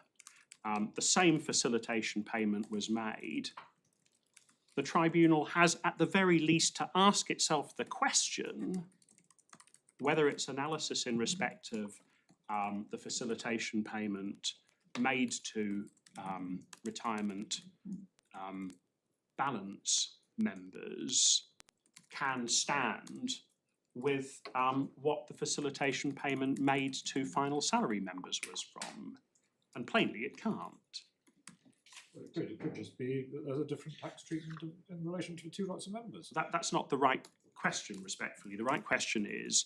The same facilitation payment was made. The tribunal has at the very least to ask itself the question whether its analysis in respect of the facilitation payment made to retirement balance members can stand with what the facilitation payment made to final salary members was from. And plainly it can't. It could just be that there's a different tax treatment in relation to two lots of members. That's not the right question, respectfully. The right question is,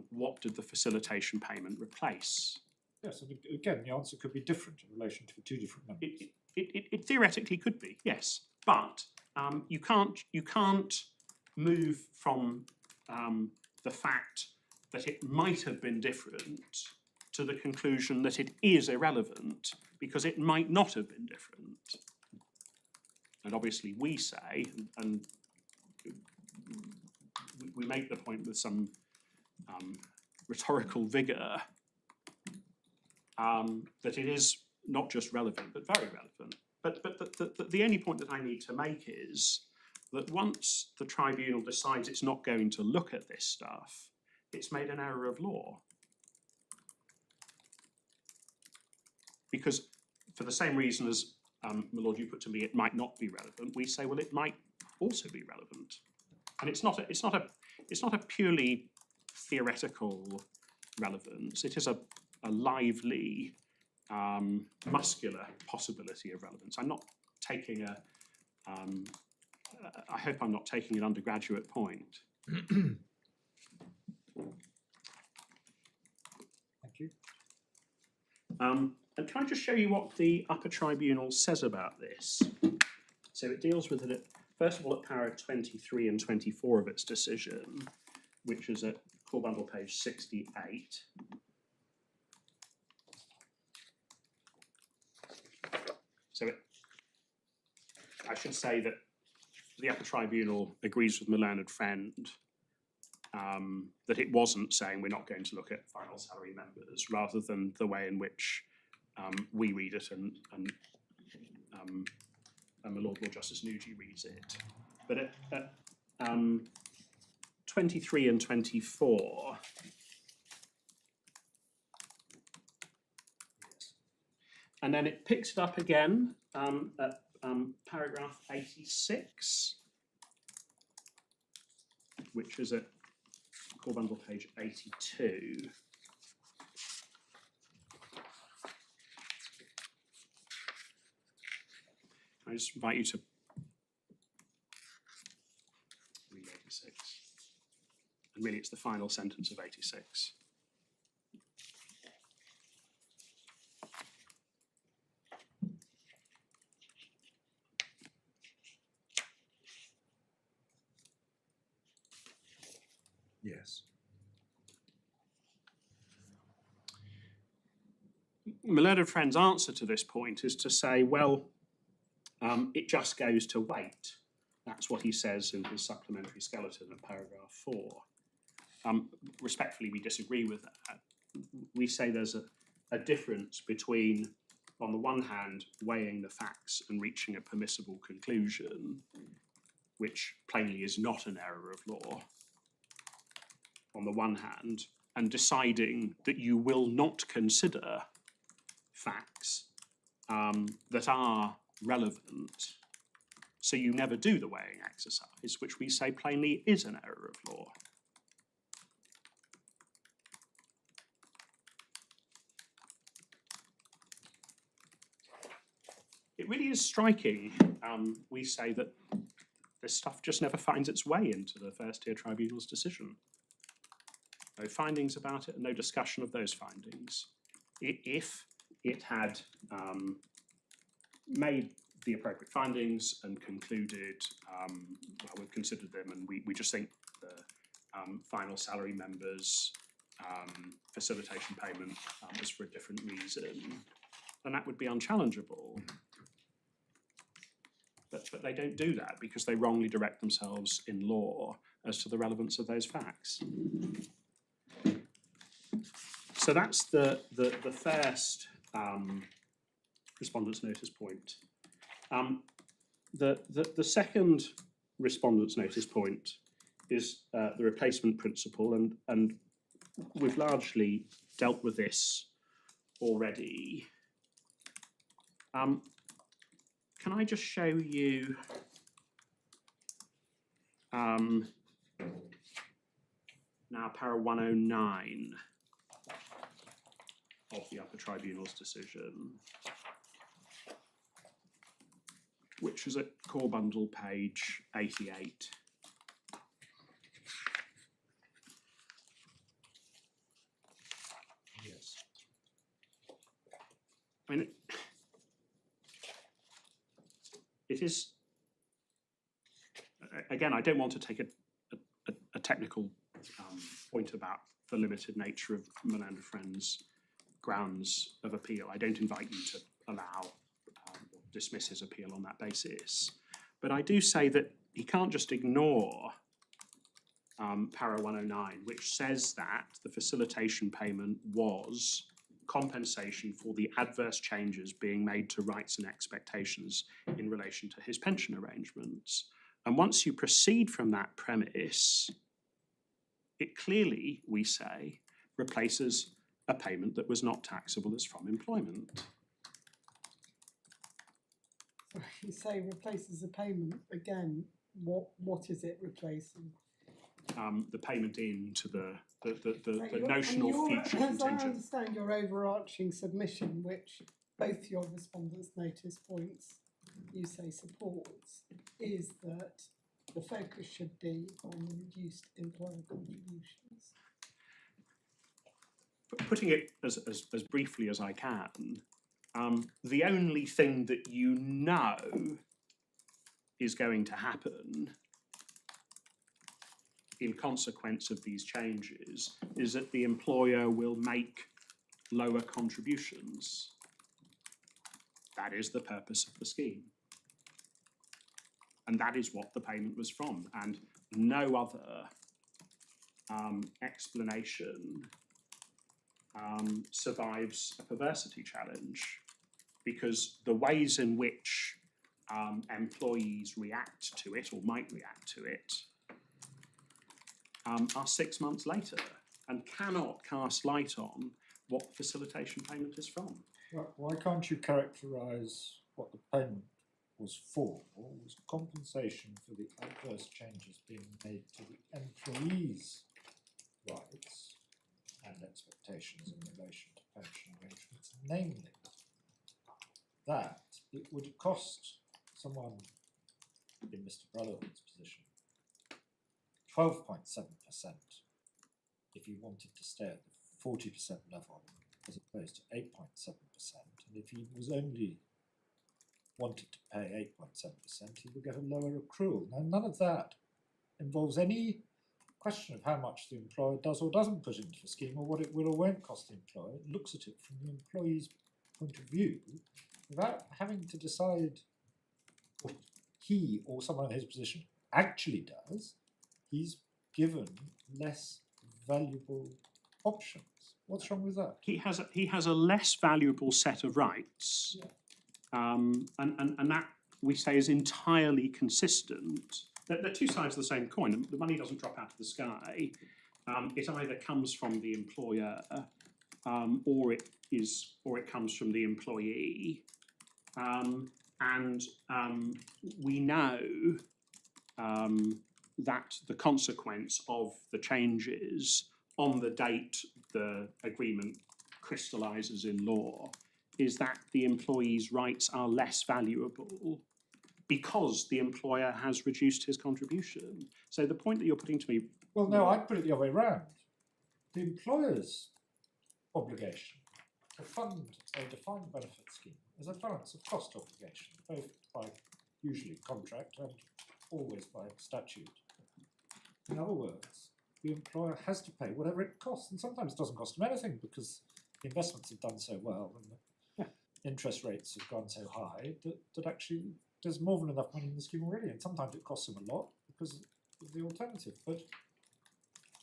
what did the facilitation payment replace? Yes, and again, the answer could be different in relation to the two different members. It theoretically could be, yes, but you can't move from the fact that it might have been different to the conclusion that it is irrelevant because it might not have been different. And obviously we say, and we make the point with some rhetorical vigour, that it is not just relevant, but very relevant. But the only point that I need to make is that once the tribunal decides it's not going to look at this stuff, it's made an error of law. Because for the same reason as, my lord, you put to me, it might not be relevant, we say, well, it might also be relevant. And it's not a purely theoretical relevance. It is a lively, muscular possibility of relevance. I'm not taking a, I hope I'm not taking an undergraduate point. Thank you. And can I just show you what the Upper Tribunal says about this? So it deals with it, first of all, at para 23 and 24 of its decision, which is at core bundle page 68. So I should say that the Upper Tribunal agrees with my learned friend that it wasn't saying we're not going to look at final salary members, rather than the way in which we read it and my Lord Justice Nugee reads it. But at 23 and 24, and then it picks it up again at paragraph 86, which is at core bundle page 82. I just invite you to read 86. And really it's the final sentence of 86. Yes. My learned friend's answer to this point is to say, well, it just goes to weight. That's what he says in his supplementary skeleton at paragraph 4. Respectfully, we disagree with that. We say there's a difference between, on the one hand, weighing the facts and reaching a permissible conclusion, which plainly is not an error of law, on the one hand, and deciding that you will not consider facts that are relevant So you never do the weighing exercise, which we say plainly is an error of law. It really is striking. We say that this stuff just never finds its way into the First-Tier Tribunal's decision. No findings about it and no discussion of those findings. If it had made the appropriate findings and concluded, well, we've considered them and we just think the final salary members' facilitation payment was for a different reason, then that would be unchallengeable. But they don't do that because they wrongly direct themselves in law as to the relevance of those facts. So that's the first respondent's notice point. The second respondent's notice point is the replacement principle, and we've largely dealt with this already. Can I just show you now para 109 of the Upper Tribunal's decision, which is at core bundle page 88. Yes. I mean, it is, again, I don't want to take a technical point about the limited nature of Miranda Friend's grounds of appeal. I don't invite you to allow or dismiss his appeal on that basis. But I do say that he can't just ignore para 109, which says that the facilitation payment was compensation for the adverse changes being made to rights and expectations in relation to his pension arrangements. And once you proceed from that premise, it clearly, we say, replaces a payment that was not taxable as from employment. You say replaces a payment, again, what is it replacing? The payment into the So notional future as I contingent. understand your overarching submission, which both your respondents' notice points you say supports, is that the focus should be on reduced employer contributions. Putting it as briefly as I can, the only thing that you know is going to happen in consequence of these changes is that the employer will make lower contributions. That is the purpose of the scheme. And that is what the payment was from. And no other explanation survives a perversity challenge, because the ways in which employees react to it or might react to it are 6 months later and cannot cast light on what the facilitation payment is from. Why can't you characterise what the payment was for? Was compensation for the adverse changes being made to the employees' rights and expectations in relation to pension arrangements, namely that it would cost someone in Mr. Brotherhood's position 12.7% if he wanted to stay at the 40% level as opposed to 8.7%, and if he was only wanted to pay 8.7%, he would get a lower accrual. Now, none of that involves any question of how much the employer does or doesn't put into the scheme, or what it will or won't cost the employer. It looks at it from the employee's point of view without having to decide what he or someone in his position actually does. He's given less valuable options. What's wrong with that? He has a less valuable set of rights, Yeah. and that we say is entirely consistent. They're two sides of the same coin. The money doesn't drop out of the sky. It either comes from the employer, or it comes from the employee. And we know that the consequence of the changes on the date the agreement crystallises in law is that the employee's rights are less valuable because the employer has reduced his contribution. So the point that you're putting to me... Well, no, I'd put it the other way round. The employer's obligation to fund a defined benefit scheme is a balance of cost obligation, both by usually contract and always by statute. In other words, the employer has to pay whatever it costs, and sometimes it doesn't cost them anything because the investments have done so well and the interest rates have gone so high that actually there's more than enough money in the scheme already, and sometimes it costs them a lot because of the alternative. But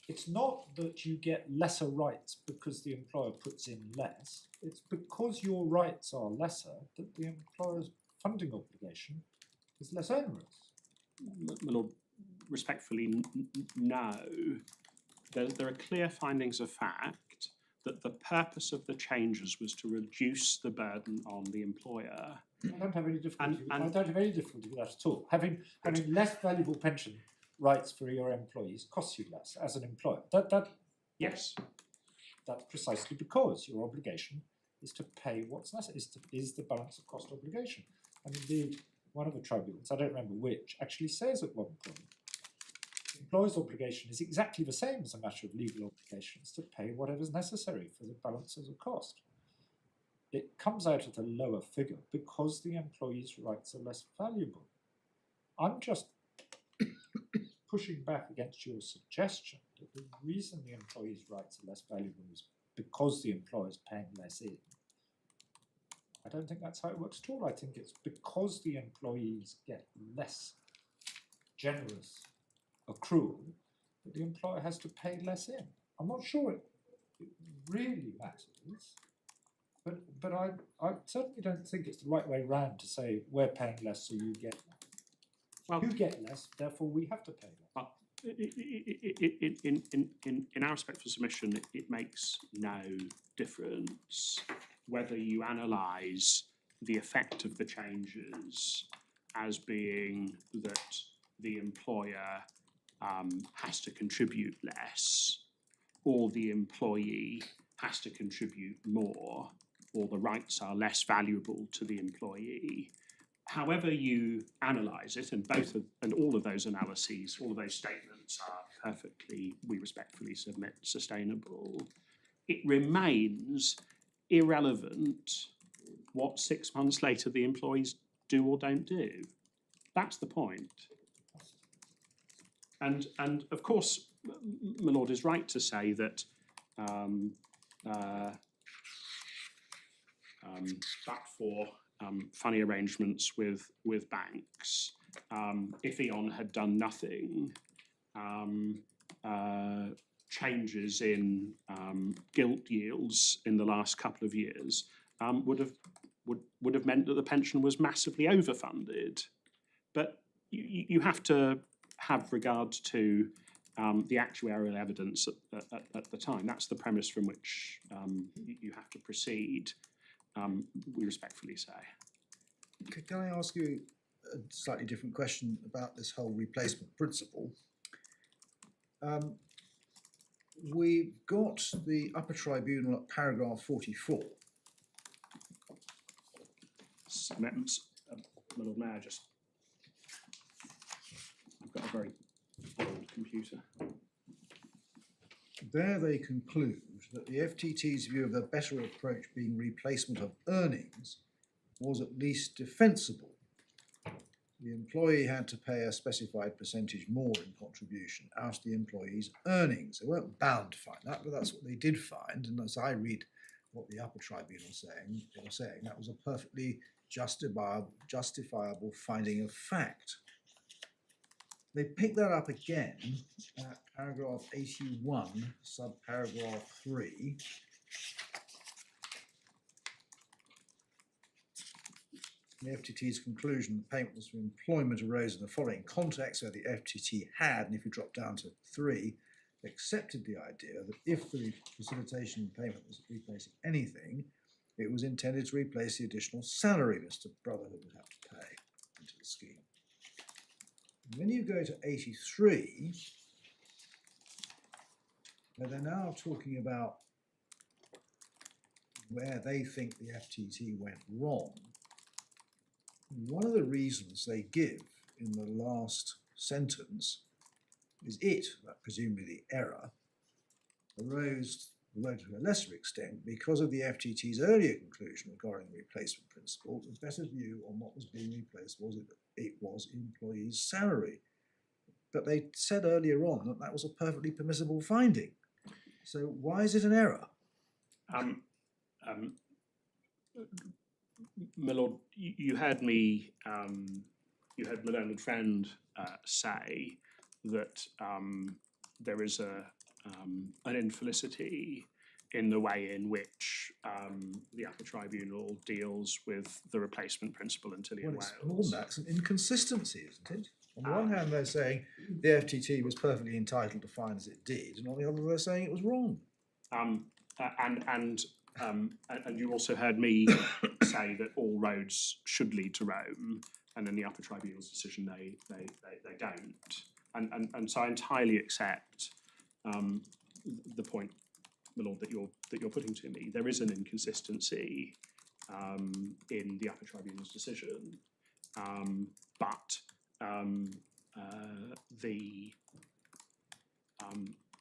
it's not that you get lesser rights because the employer puts in less. It's because your rights are lesser that the employer's funding obligation is less onerous. My Lord, respectfully, no. There are clear findings of fact that the purpose of the changes was to reduce the burden on the employer. I don't have any difficulty. And I don't have any difficulty with that at all. Having less valuable pension rights for your employees costs you less as an employer. Yes. That's precisely because your obligation is to pay what's necessary, is the balance of cost obligation. And indeed, one of the tribunals, I don't remember which, actually says at one point, the employer's obligation is exactly the same as a matter of legal obligations to pay whatever's necessary for the balance of the cost. It comes out at a lower figure because the employee's rights are less valuable. I'm just pushing back against your suggestion that the reason the employee's rights are less valuable is because the employer's paying less in. I don't think that's how it works at all. I think it's because the employees get less generous accrual that the employer has to pay less in. I'm not sure it really matters, but I certainly don't think it's the right way round to say we're paying less so you get less. Well, you get less, therefore we have to pay less. In our respectful submission, it makes no difference whether you analyse the effect of the changes as being that the employer has to contribute less, or the employee has to contribute more, or the rights are less valuable to the employee. However you analyse it, and all of those analyses, all of those statements are perfectly, we respectfully submit, sustainable. It remains irrelevant what 6 months later the employees do or don't do. That's the point. And of course, my Lord is right to say that but for funny arrangements with banks, if E.ON had done nothing, changes in gilt yields in the last couple of years would have meant that the pension was massively overfunded. But you have to have regard to the actuarial evidence at the time. That's the premise from which you have to proceed, we respectfully say. Can I ask you a slightly different question about this whole replacement principle? We've got the Upper Tribunal at paragraph 44. Amendments, my Lord Mayor, I've got a very old computer. There they conclude that the FTT's view of the better approach being replacement of earnings was at least defensible. The employee had to pay a specified percentage more in contribution out of the employee's earnings. They weren't bound to find that, but that's what they did find. And as I read what the Upper Tribunal they were saying that was a perfectly justifiable finding of fact. They pick that up again at paragraph 81, subparagraph 3. The FTT's conclusion that payment was for employment arose in the following context, where the FTT had, and if you drop down to 3, accepted the idea that if the facilitation payment was replacing anything, it was intended to replace the additional salary Mr. Brotherhood would have to pay into the scheme. And when you go to 83, where they're now talking about where they think the FTT went wrong, one of the reasons they give in the last sentence is that presumably the error, arose, although to a lesser extent, because of the FTT's earlier conclusion regarding the replacement principle. The better view on what was being replaced was it was employees' salary. But they said earlier on that that was a perfectly permissible finding. So why is it an error? My lord, you heard me, you heard my learned friend say that there is an infelicity in the way in which the Upper Tribunal deals with the replacement principle in Tilly and Well, Wales. it's more than that, it's an inconsistency, isn't it? On the one hand, they're saying the FTT was perfectly entitled to fine as it did, and on the other, they're saying it was wrong. And you also heard me say that all roads should lead to Rome, and in the Upper Tribunal's decision they don't. And so I entirely accept the point, my lord, that you're putting to me. There is an inconsistency in the Upper Tribunal's decision, but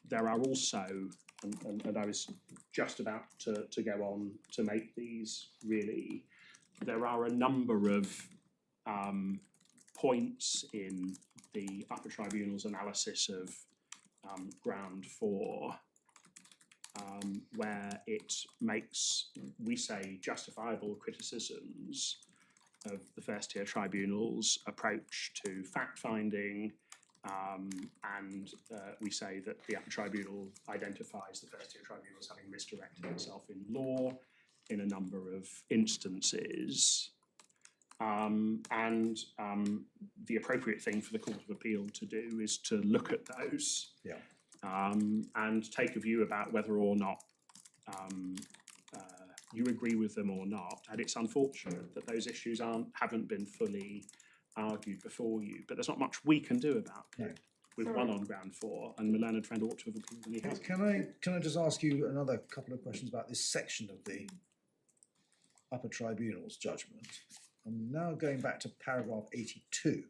there are also, and I was just about to go on to make these really, there are a number of points in the Upper Tribunal's analysis of ground 4 where it makes, we say, justifiable criticisms of the First-Tier Tribunal's approach to fact-finding, and we say that the Upper Tribunal identifies the First-Tier Tribunal as having misdirected itself in law in a number of instances. And the appropriate thing for the Court of Appeal to do is to look at those and take a view about whether or not you agree with them or not. And it's unfortunate that those issues haven't been fully argued before you, but there's not much we can do about it with one on ground 4, and my learned friend ought to have appealed, and he hasn't. Can I just ask you another couple of questions about this section of the Upper Tribunal's judgment? I'm now going back to paragraph 82.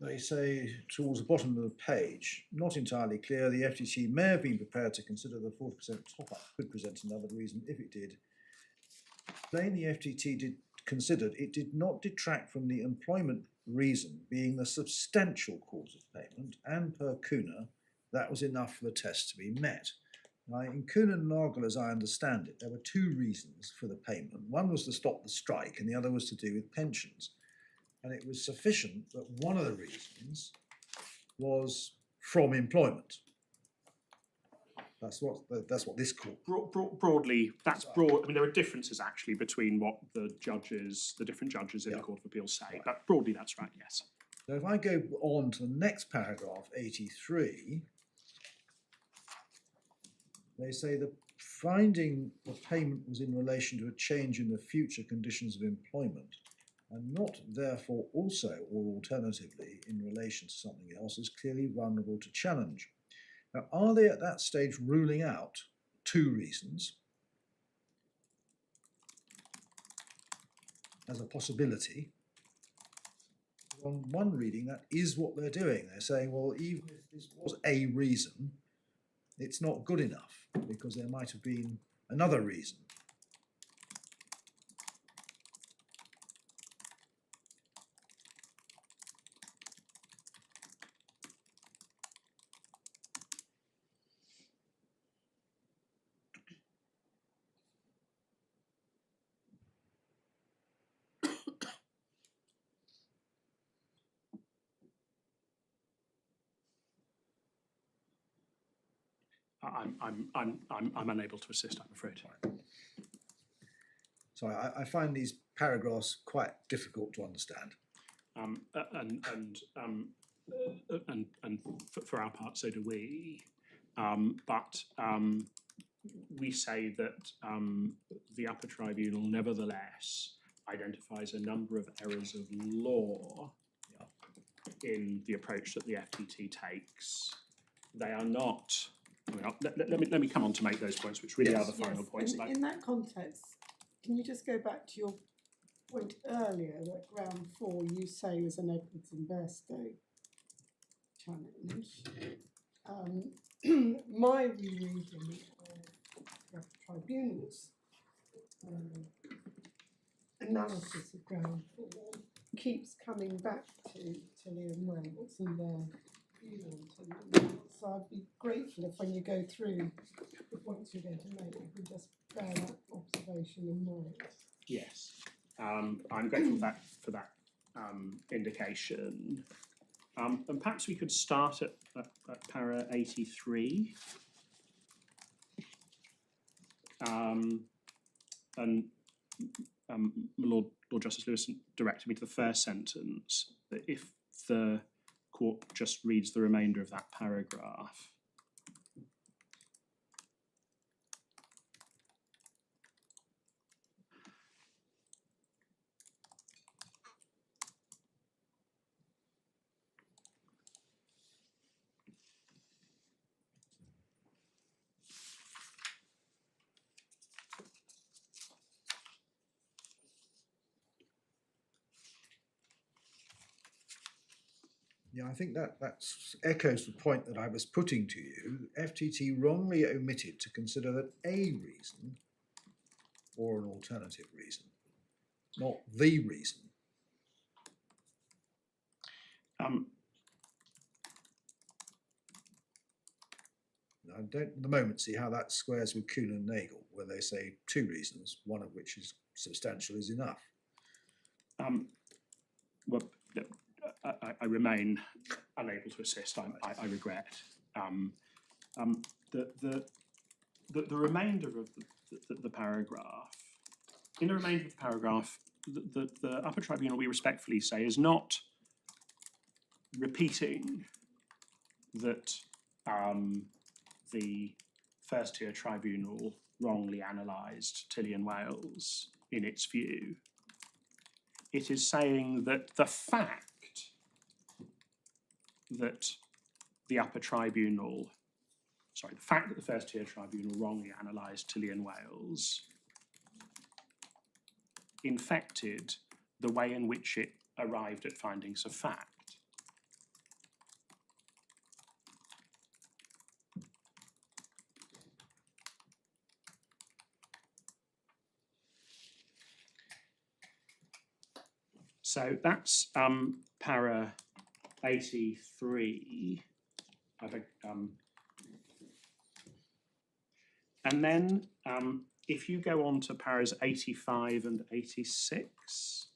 They say towards the bottom of the page, not entirely clear, the FTC may have been prepared to consider the 40% top-up could present another reason if it did. Plain the FTT considered it did not detract from the employment reason being the substantial cause of payment, and per Kuna, that was enough for the test to be met. Now, in Kuna and Nagel, as I understand it, there were 2 reasons for the payment. One was to stop the strike, and the other was to do with pensions. And it was sufficient that one of the reasons was from employment. That's what this court. Broadly, that's broad. I mean, there are differences actually between what the different judges in the Court of Appeal say, but broadly that's right, yes. So if I go on to the next paragraph, 83, they say the finding the payment was in relation to a change in the future conditions of employment, and not therefore also or alternatively in relation to something else, is clearly vulnerable to challenge. Now, are they at that stage ruling out 2 reasons as a possibility? On one reading, that is what they're doing. They're saying, well, even if this was a reason, it's not good enough because there might have been another reason. I'm unable to assist, I'm afraid. So I find these paragraphs quite difficult to understand. And for our part, so do we. but we say that the Upper Tribunal nevertheless identifies a number of errors of law in the approach that the FTT takes. They are not. Well, let me come on to make those points, which really are the final points. In that context, can you just go back to your point earlier that ground 4 you say was an Edwards and Bairstow challenge? My rereading of the Tribunal's analysis of ground 4 keeps coming back to Tilly and Wales and their view on Tilly and Wales. So I'd be grateful if when you go through the points you're going to make, you can just bear that observation in mind. Yes, I'm grateful for that indication. And perhaps we could start at para 83. Lord Justice Lewison directed me to the first sentence, that if the court just reads the remainder of that paragraph. Yeah, I think that echoes the point that I was putting to you. FTT wrongly omitted to consider that a reason or an alternative reason, not the reason. I don't at the moment see how that squares with Kuhn and Nagel, where they say 2 reasons, one of which is substantial is enough. Well, I remain unable to assist. I regret. The remainder of the paragraph. In the remainder of the paragraph, the Upper Tribunal, we respectfully say, is not repeating that the First-Tier Tribunal wrongly analysed Tilly and Wales in its view. It is saying that the fact that the Upper Tribunal, the fact that the First-Tier Tribunal wrongly analysed Tilly and Wales infected the way in which it arrived at findings of fact. So that's para 83. I beg, and then if you go on to paras 85 and 86.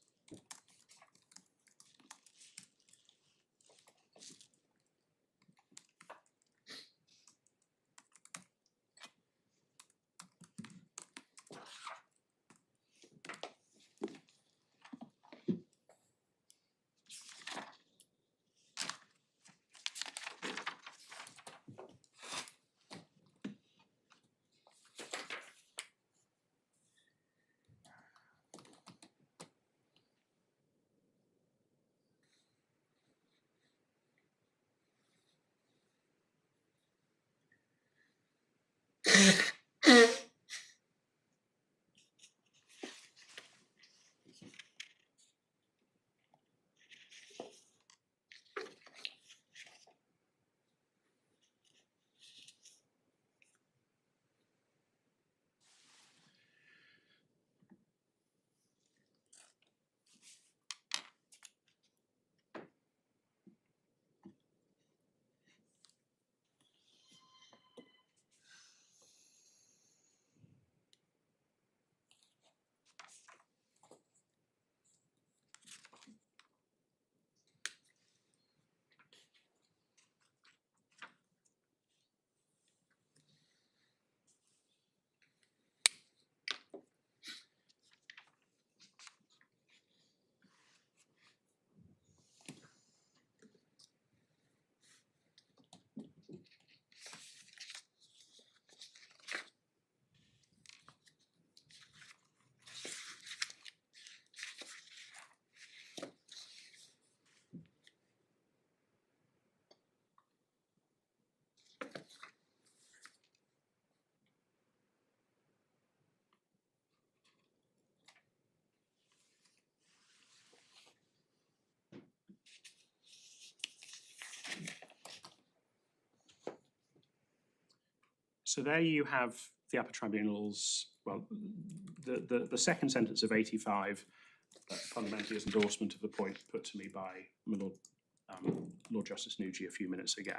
So there you have the Upper Tribunal's, well, the second sentence of 85 fundamentally is endorsement of the point put to me by my Lord Justice Nugee a few minutes ago,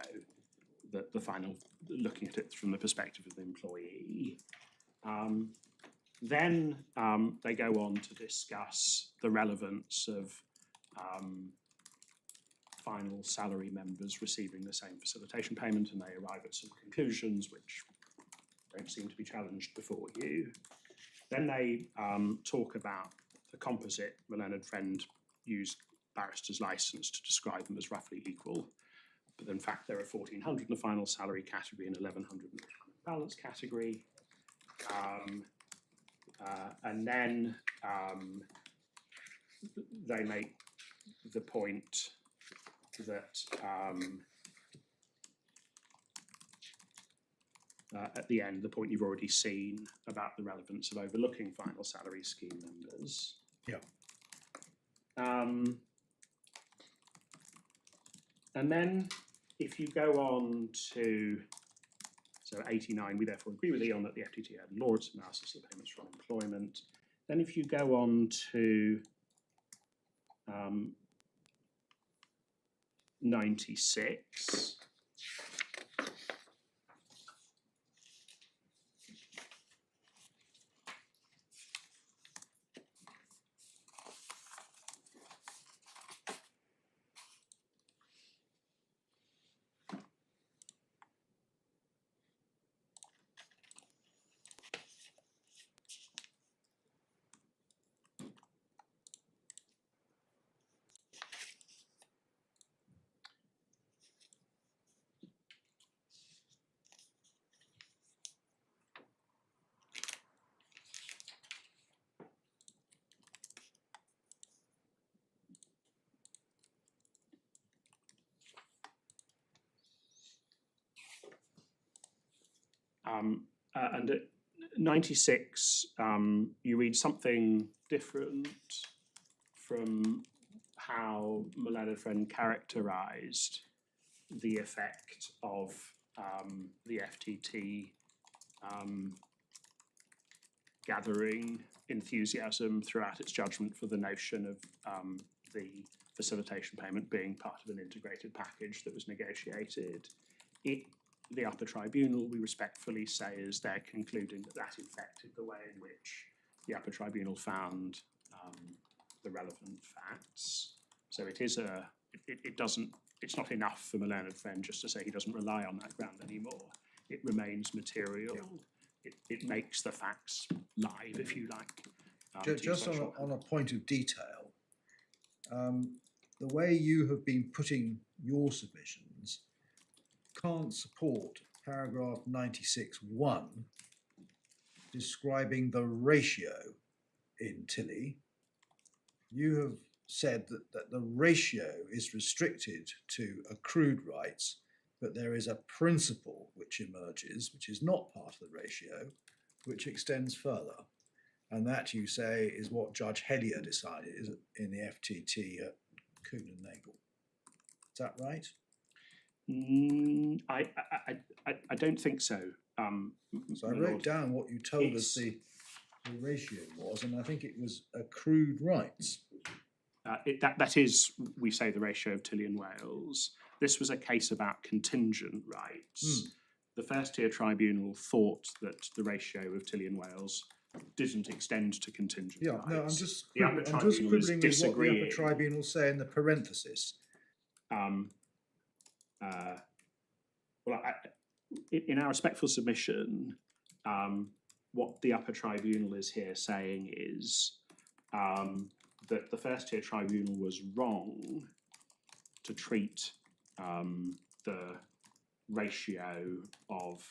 that the final, looking at it from the perspective of the employee. Then they go on to discuss the relevance of final salary members receiving the same facilitation payment, and they arrive at some conclusions which don't seem to be challenged before you. Then they talk about the composite. My learned friend used barrister's license to describe them as roughly equal, but in fact there are 1,400 in the final salary category and 1,100 in the balance category. And then they make the point that at the end, the point you've already seen about the relevance of overlooking final salary scheme members. Yeah. And then if you go on to, so 89, we therefore agree with E.ON that the FTT had law its analysis of payments from employment. Then if you go on to 96, and at 96, you read something different from how my learned friend characterised the effect of the FTT gathering enthusiasm throughout its judgment for the notion of the facilitation payment being part of an integrated package that was negotiated. The Upper Tribunal, we respectfully say, is they're concluding that that affected the way in which the Upper Tribunal found the relevant facts. So it is it's not enough for my learned friend just to say he doesn't rely on that ground anymore. It remains material. Yeah. It makes the facts live, if you like. Just on a point of detail, the way you have been putting your submissions can't support paragraph 96(1) describing the ratio in Tilly. You have said that the ratio is restricted to accrued rights, but there is a principle which emerges, which is not part of the ratio, which extends further. And that, you say, is what Judge Hellier decided in the FTT at Kuhn and Nagel. Is that right? I don't think so. So I wrote down what you told us the ratio was, and I think it was accrued rights. That is, we say, the ratio of Tilly and Wales. This was a case about contingent rights. The First-Tier Tribunal thought that the ratio of Tilly and Wales didn't extend to contingent rights. No, I'm just quibbling with what the Upper Tribunal say in the parenthesis. In our respectful submission, what the Upper Tribunal is here saying is that the First-Tier Tribunal was wrong to treat the ratio of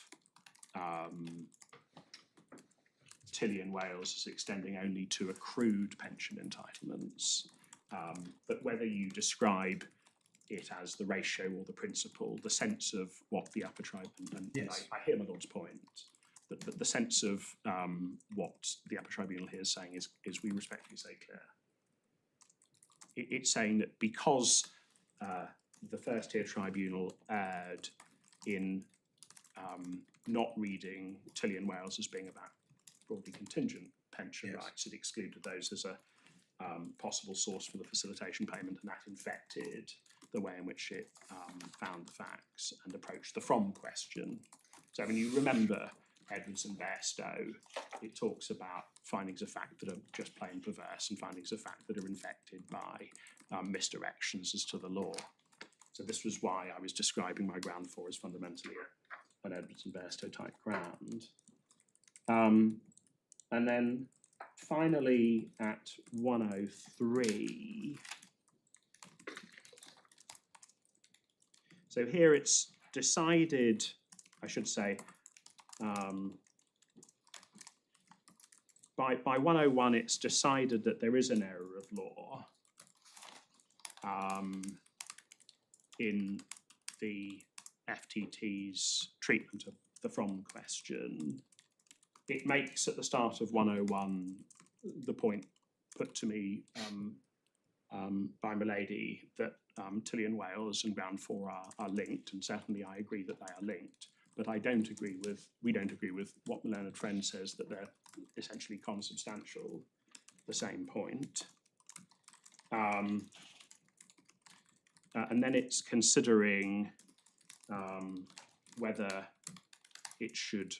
Tilly and Wales as extending only to accrued pension entitlements. But whether you describe it as the ratio or the principle, the sense of what the Upper Tribunal, and yes. I hear my Lord's point, that the sense of what the Upper Tribunal here is saying is we respectfully say clear. It's saying that because the First-Tier Tribunal erred in not reading Tilly and Wales as being about broadly contingent pension Yes. rights. It excluded those as a possible source for the facilitation payment, and that infected the way in which it found the facts and approached the from question. So when you remember Edwards and Bairstow, it talks about findings of fact that are just plain perverse and findings of fact that are infected by misdirections as to the law. So this was why I was describing my ground 4 as fundamentally an Edwards and Bairstow type ground. And then finally at 103, so here it's decided, I should say, by 101 it's decided that there is an error of law in the FTT's treatment of the from question. It makes at the start of 101 the point put to me by Milady that Tilly and Wales and ground 4 are linked, and certainly I agree that they are linked, but we don't agree with what my learned friend says, that they're essentially consubstantial, the same point. And then it's considering whether it should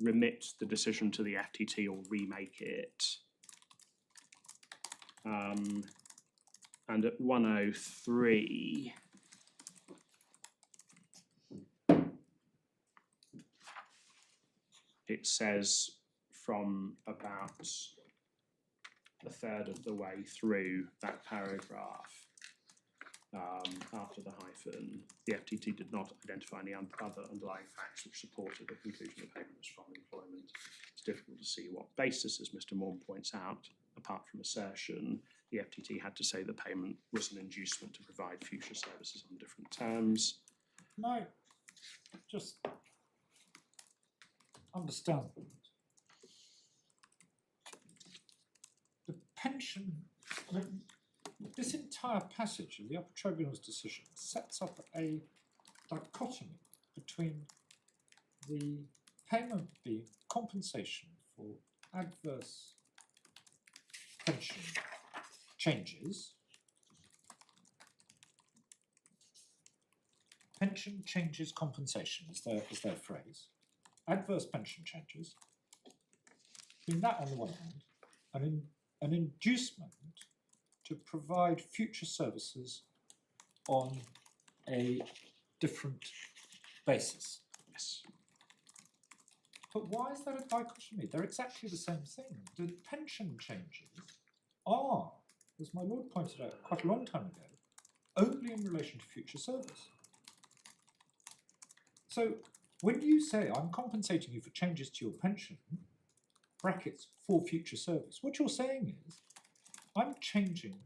remit the decision to the FTT or remake it. And at 103, it says from about a third of the way through that paragraph, after the hyphen, the FTT did not identify any other underlying facts which supported the conclusion that payment was from employment. It's difficult to see what basis, as Mr. Morn points out, apart from assertion, the FTT had to say the payment was an inducement to provide future services on different terms. No, just understand. The pension, this entire passage of the Upper Tribunal's decision sets up a dichotomy between the payment being compensation for adverse pension changes. Pension changes compensation is their phrase. Adverse pension changes. Between that on the one hand, and an inducement to provide future services on a different basis. Yes. But why is that a dichotomy? They're exactly the same thing. The pension changes are, as my lord pointed out quite a long time ago, only in relation to future service. So when you say I'm compensating you for changes to your pension, brackets, for future service, what you're saying is I'm changing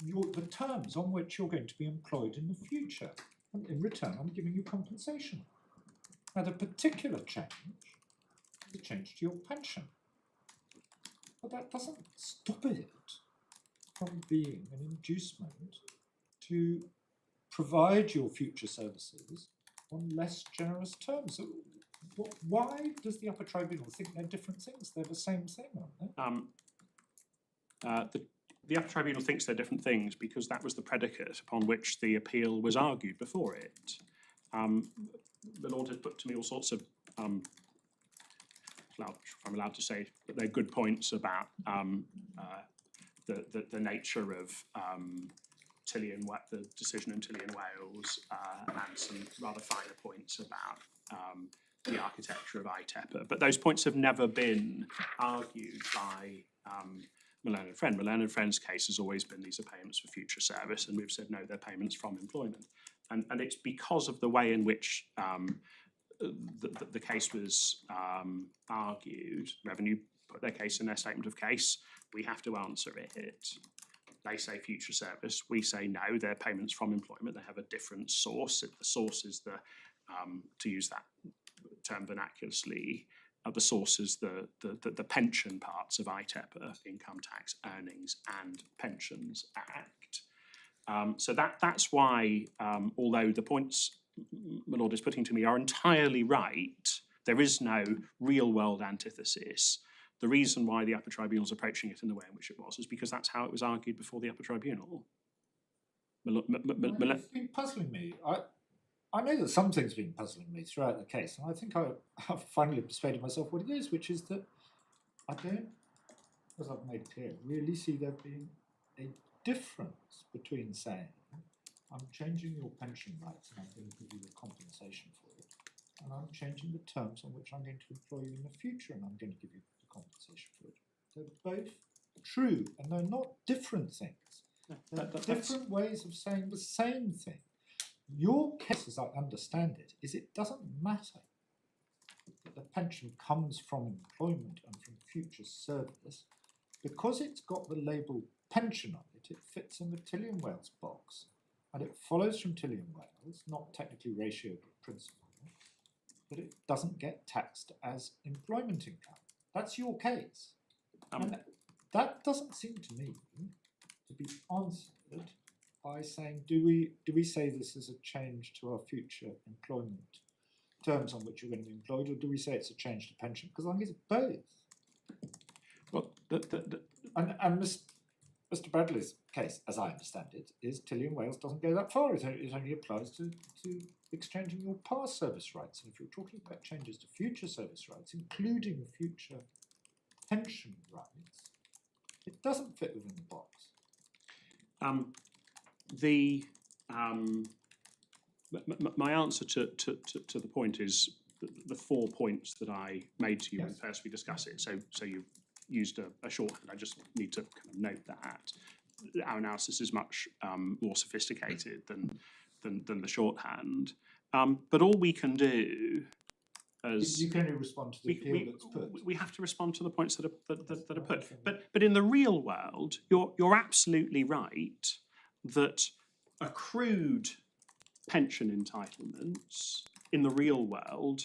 the terms on which you're going to be employed in the future. And in return, I'm giving you compensation. Now, the particular change is a change to your pension. But that doesn't stop it from being an inducement to provide your future services on less generous terms. So why does the Upper Tribunal think they're different things? They're the same thing, aren't they? The Upper Tribunal thinks they're different things because that was the predicate upon which the appeal was argued before it. The Lord had put to me all sorts of, if I'm allowed to say, that they're good points about the nature of the decision in Tilly and Wales, and some rather finer points about the architecture of ITEPA. But those points have never been argued by my learned friend. My learned friend's case has always been these are payments for future service, and we've said no, they're payments from employment. And it's because of the way in which the case was argued. Revenue put their case in their statement of case. We have to answer it. They say future service. We say no, they're payments from employment. They have a different source. The source is the, to use that term vernacularly, the source is the pension parts of ITEPA, Income Tax, Earnings and Pensions Act. So that's why, although the points my lord is putting to me are entirely right. There is no real-world antithesis. The reason why the Upper Tribunal is approaching it in the way in which it was is because that's how it was argued before the Upper Tribunal. It's been puzzling me. I know that something's been puzzling me throughout the case, and I think I've finally persuaded myself what it is, which is that I don't, as I've made clear, really see there being a difference between saying, I'm changing your pension rights and I'm going to give you a compensation for it, and I'm changing the terms on which I'm going to employ you in the future and I'm going to give you the compensation for it. They're both true, and they're not different things. They're different ways of saying the same thing. Your case, as I understand it, is it doesn't matter that the pension comes from employment and from future service, because it's got the label pension on it, it fits in the Tillian Wales box, and it follows from Tillian Wales, not technically ratio but principle, that it doesn't get taxed as employment income. That's your case. And that doesn't seem to me to be answered by saying, do we say this is a change to our future employment terms on which you're going to be employed, or do we say it's a change to pension? Because I think it's both. Well, and Mr. Bradley's case, as I understand it, is Tillian Wales doesn't go that far. It only applies to exchanging your past service rights. And if you're talking about changes to future service rights, including future pension rights, it doesn't fit within the box. My answer to the point is the 4 points that I made to you when first we discussed it. So you've used a shorthand. I just need to kind of note that our analysis is much more sophisticated than the shorthand. But all we can do as you can only respond to the appeal that's put. We have to respond to the points that are put. But in the real world, you're absolutely right that accrued pension entitlements in the real world,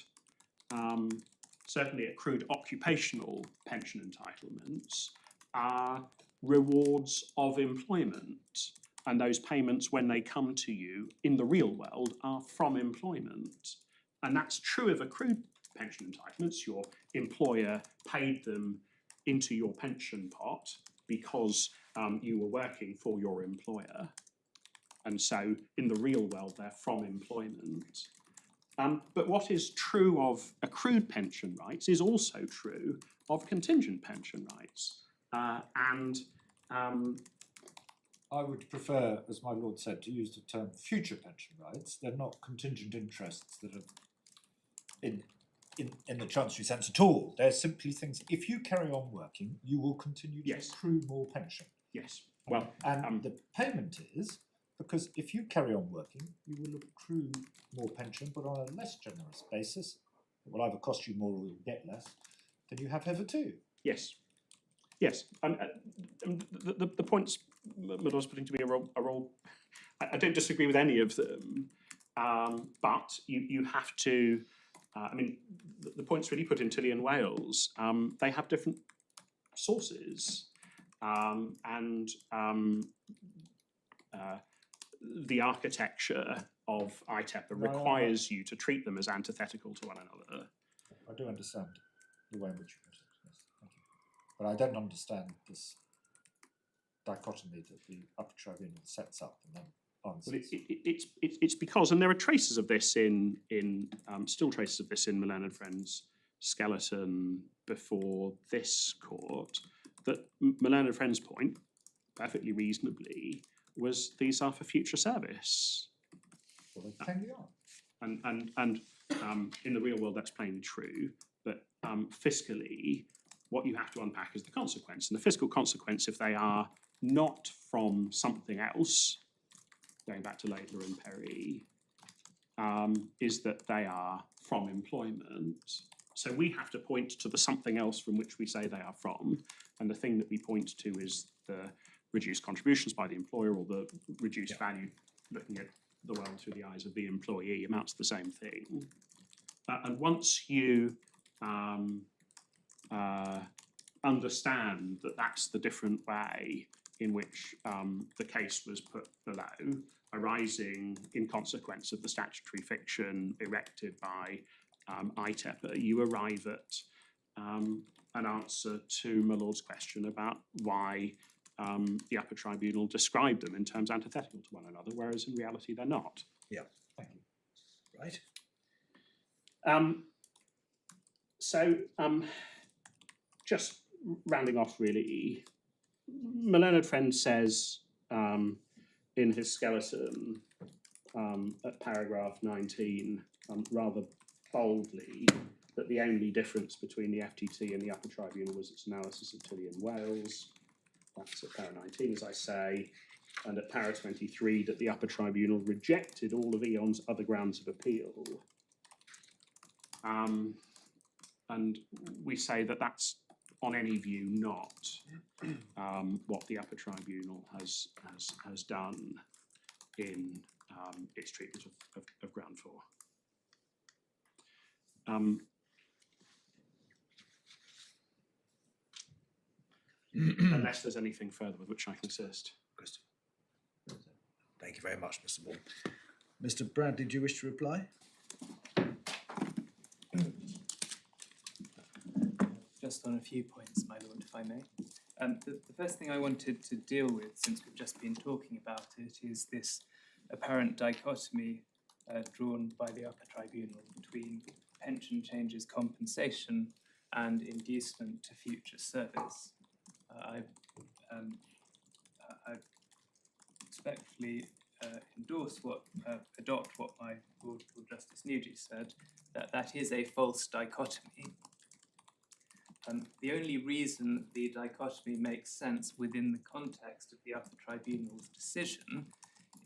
certainly accrued occupational pension entitlements, are rewards of employment. And those payments, when they come to you in the real world, are from employment. And that's true of accrued pension entitlements. Your employer paid them into your pension pot because you were working for your employer. And so in the real world, they're from employment. But what is true of accrued pension rights is also true of contingent pension rights. I would prefer, as my lord said, to use the term future pension rights. They're not contingent interests that are in the Chancery sense at all. They're simply things, if you carry on working, you will continue to accrue more pension. Yes. Well, and the payment is, because if you carry on working, you will accrue more pension, but on a less generous basis. It will either cost you more or you'll get less than you have hitherto. Yes. Yes. The points Mid was putting to me are all I don't disagree with any of them, but you have to. I mean, the points really put in Tillian Wales, they have different sources, and the architecture of ITEPA requires you to treat them as antithetical to one another. I do understand the way in which you put it, yes, thank you. But I don't understand this dichotomy that the Upper Tribunal sets up and then answers. Well, it's because, and there are traces of this in still traces of this in my learned friend's skeleton before this court, that my learned friend's point, perfectly reasonably, was these are for future service. Well, they plainly are. And in the real world, that's plainly true. But fiscally, what you have to unpack is the consequence. And the fiscal consequence, if they are not from something else, going back to Laidler and Perry, is that they are from employment. So we have to point to the something else from which we say they are from. And the thing that we point to is the reduced contributions by the employer or the reduced value, looking at the world through the eyes of the employee, amounts to the same thing. And once you understand that that's the different way in which the case was put below, arising in consequence of the statutory fiction erected by ITEPA, you arrive at an answer to my Lord's question about why the Upper Tribunal described them in terms antithetical to one another, whereas in reality they're not. Yeah. Thank you. Right. Just rounding off really, my learned friend says in his skeleton at paragraph 19, rather boldly, that the only difference between the FTT and the Upper Tribunal was its analysis of Tilly and Wales. That's at para 19, as I say, and at para 23, that the Upper Tribunal rejected all of E.ON's other grounds of appeal. And we say that that's, on any view, not what the Upper Tribunal has done in its treatment of ground 4. Unless there's anything further with which I can assist. Christopher. Thank you very much, Mr. Moore. Mr. Brad, did you wish to reply? Just on a few points, my lord, if I may. The first thing I wanted to deal with, since we've just been talking about it, is this apparent dichotomy drawn by the Upper Tribunal between pension changes compensation and inducement to future service. I respectfully adopt what my Lord Justice Nugee said, that is a false dichotomy. The only reason the dichotomy makes sense within the context of the Upper Tribunal's decision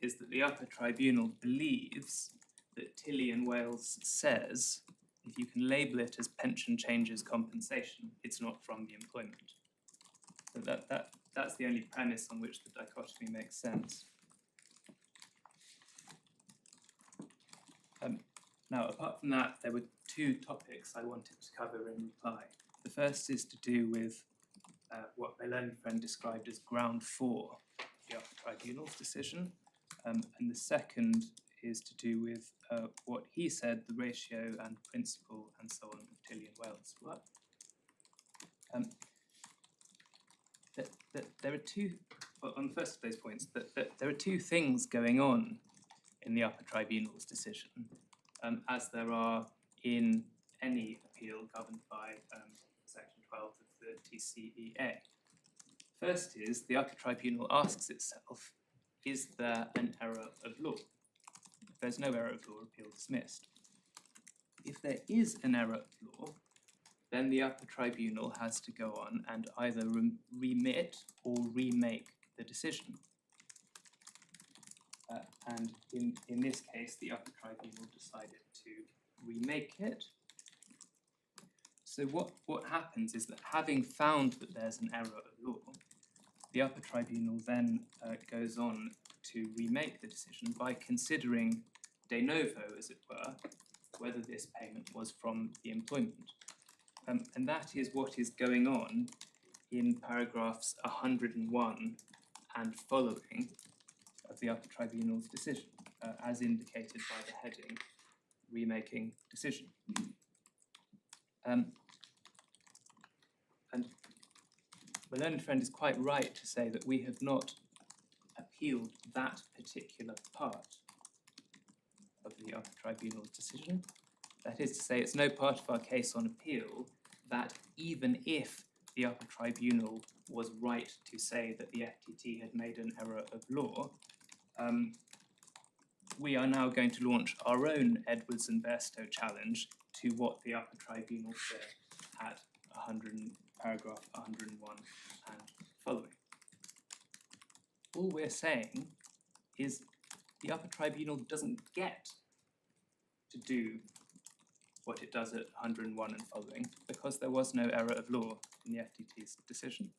is that the Upper Tribunal believes that Tilly and Wales says if you can label it as pension changes compensation, it's not from the employment. So that's the only premise on which the dichotomy makes sense. Now, apart from that, there were two topics I wanted to cover in reply. The first is to do with what my learned friend described as ground 4 of the Upper Tribunal's decision, and the second is to do with what he said the ratio and principle and so on of Tilly and Wales were. There are two, on the first of those points, there are two things going on in the Upper Tribunal's decision, as there are in any appeal governed by Section 12 of the TCEA. First is, the Upper Tribunal asks itself, is there an error of law? If there's no error of law, appeal dismissed. If there is an error of law, then the Upper Tribunal has to go on and either remit or remake the decision. And in this case, the Upper Tribunal decided to remake it. So what happens is that having found that there's an error of law, the Upper Tribunal then goes on to remake the decision by considering de novo, as it were, whether this payment was from the employment. And that is what is going on in paragraphs 101 and following of the Upper Tribunal's decision, as indicated by the heading, remaking decision. And my learned friend is quite right to say that we have not appealed that particular part of the Upper Tribunal's decision. That is to say, it's no part of our case on appeal that even if the Upper Tribunal was right to say that the FTT had made an error of law, we are now going to launch our own Edwards and Bairstow challenge to what the Upper Tribunal said at paragraph 101 and following. All we're saying is the Upper Tribunal doesn't get to do what it does at 101 and following because there was no error of law in the FTT's decision.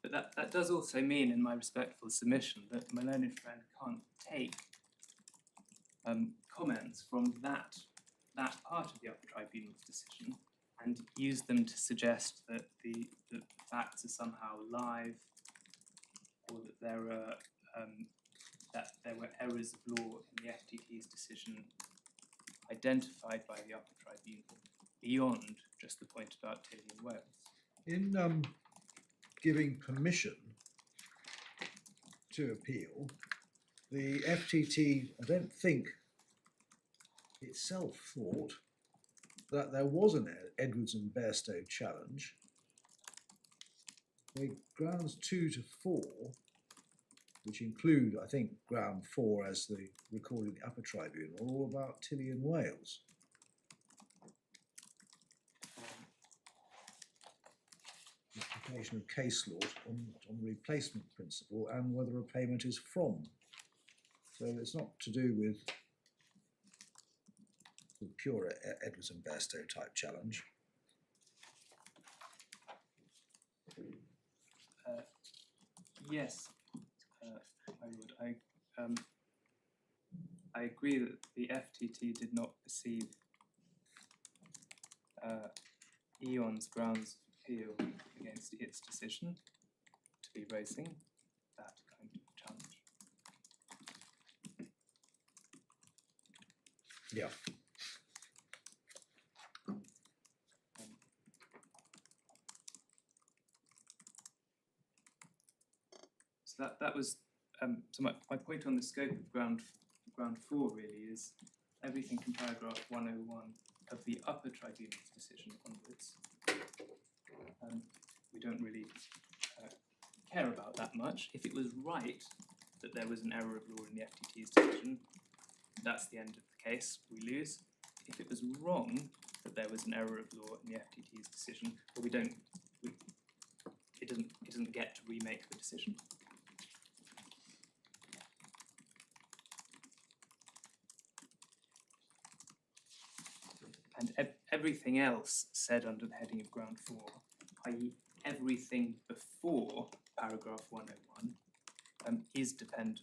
But that does also mean, in my respectful submission, that my learned friend can't take comments from that that part of the Upper Tribunal's decision and use them to suggest that the facts are somehow live, or that there were errors of law in the FTT's decision identified by the Upper Tribunal beyond just the point about Tilly and Wales. In giving permission to appeal, the FTT, I don't think itself thought that there was an Edwards and Bairstow challenge. The grounds 2 to 4, which include, I think, ground 4 as the recorded in the Upper Tribunal, are all about Tilly and Wales. Application of case law on the replacement principle and whether a payment is from. So it's not to do with the pure Edwards and Bairstow type challenge. Yes, I would. I agree that the FTT did not perceive E.ON's grounds of appeal against its decision to be raising that kind of challenge. Yeah. So that was so my point on the scope of ground 4 really is everything from paragraph 101 of the Upper Tribunal's decision onwards. We don't really care about that much. If it was right that there was an error of law in the FTT's decision, that's the end of the case. We lose. If it was wrong that there was an error of law in the FTT's decision, well, it doesn't get to remake the decision. And everything else said under the heading of ground 4, i.e. everything before paragraph 101, is dependent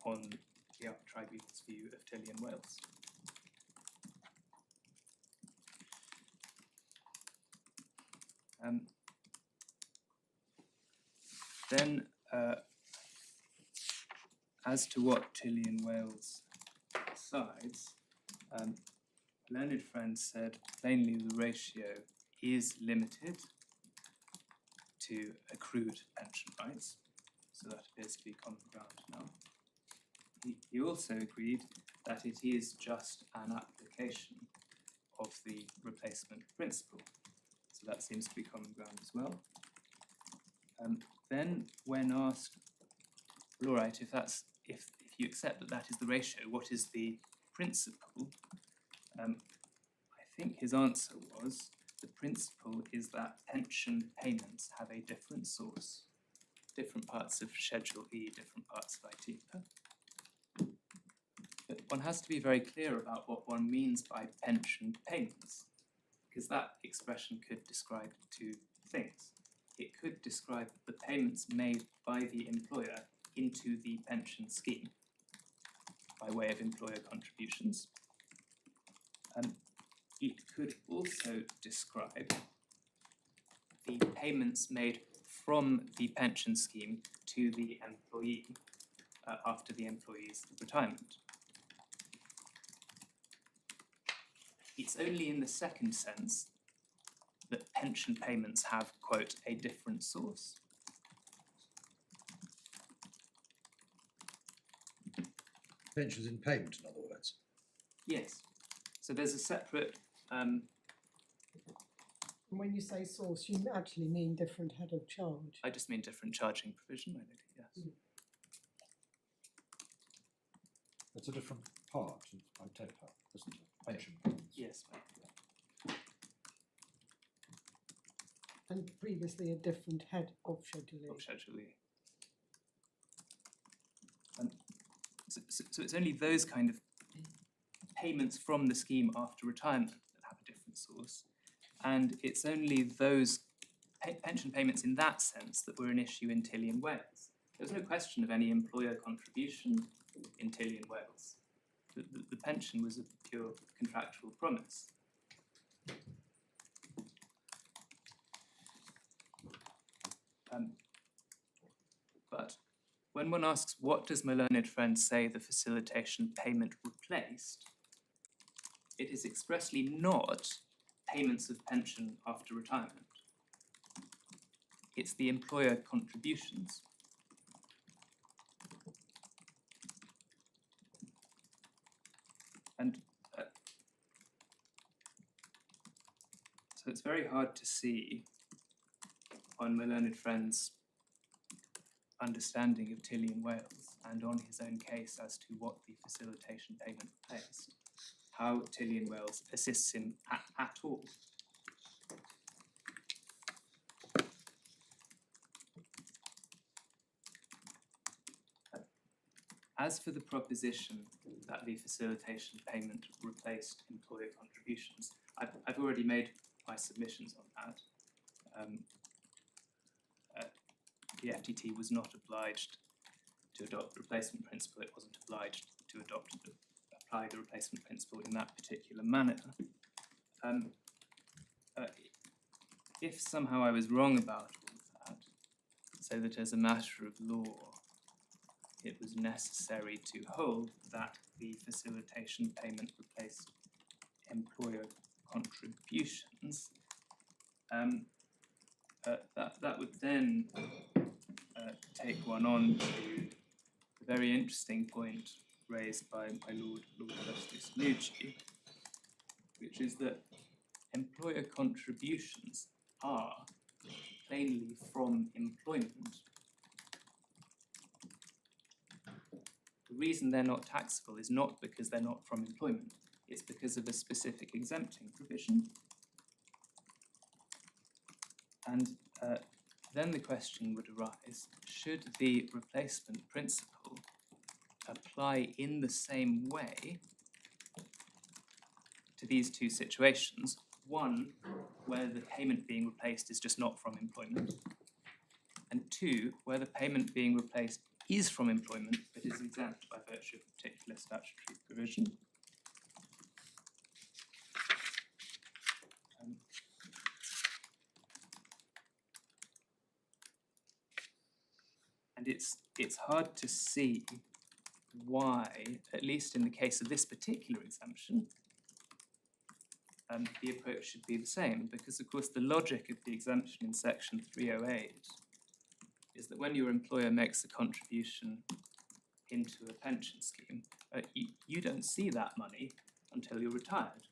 on the Upper Tribunal's view of Tilly and Wales. Then, as to what Tilly and Wales decides, learned friend said plainly the ratio is limited to accrued pension rights, so that appears to be common ground now. He also agreed that it is just an application of the replacement principle, so that seems to be common ground as well. Then, when asked, well, all right, if you accept that that is the ratio, what is the principle? I think his answer was the principle is that pension payments have a different source, different parts of Schedule E, different parts of IT. But one has to be very clear about what one means by pension payments, because that expression could describe two things. It could describe the payments made by the employer into the pension scheme by way of employer contributions. It could also describe the payments made from the pension scheme to the employee after the employee's retirement. It's only in the second sense that pension payments have, quote, a different source. Pensions in payment, in other words. Yes. So there's a separate And when you say source, you actually mean different head of charge. I just mean different charging provision, my lady, yes. It's a different part, I take that, isn't it? Pension payments. Yes, And previously a different head of Schedule E. of Schedule E. So it's only those kind of payments from the scheme after retirement that have a different source. And it's only those pension payments in that sense that were an issue in Tilly and Wales. There was no question of any employer contribution in Tilly and Wales. the pension was a pure contractual promise. But when one asks, what does my learned friend say the facilitation payment replaced, it is expressly not payments of pension after retirement. It's the employer contributions. And so it's very hard to see on my learned friend's understanding of Tilly and Wales and on his own case as to what the facilitation payment replaced, how Tilly and Wales assists him at all. As for the proposition that the facilitation payment replaced employer contributions, I've already made my submissions on that. The FTT was not obliged to adopt the replacement principle. It wasn't obliged to apply the replacement principle in that particular manner. If somehow I was wrong about all of that, so that as a matter of law, it was necessary to hold that the facilitation payment replaced employer contributions, that would then take one on to the very interesting point raised by my Lord Justice Nugee, which is that employer contributions are plainly from employment. The reason they're not taxable is not because they're not from employment, it's because of a specific exempting provision. And then the question would arise, should the replacement principle apply in the same way to these two situations? One, where the payment being replaced is just not from employment, and two, where the payment being replaced is from employment but is exempt by virtue of a particular statutory provision. And it's hard to see why, at least in the case of this particular exemption, the approach should be the same, because of course the logic of the exemption in section 308 is that when your employer makes a contribution into a pension scheme, you don't see that money until you're retired.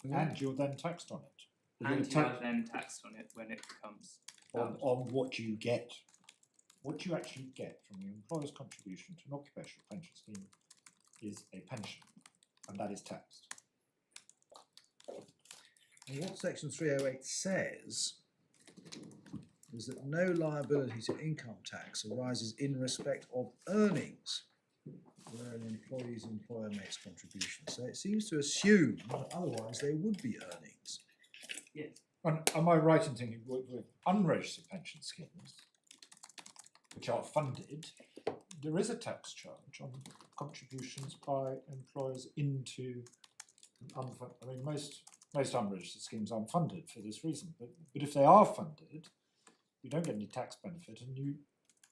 And you're then taxed on it. And you are then taxed on it when it becomes on what you get. What you actually get from the employer's contribution to an occupational pension scheme is a pension, and that is taxed. And what section 308 says is that no liability to income tax arises in respect of earnings where an employee's employer makes contributions. So it seems to assume that otherwise there would be earnings. Yes. And am I right in thinking with unregistered pension schemes, which are funded, there is a tax charge on contributions by employers into unfunded? I mean, most unregistered schemes aren't funded for this reason, but if they are funded, you don't get any tax benefit, and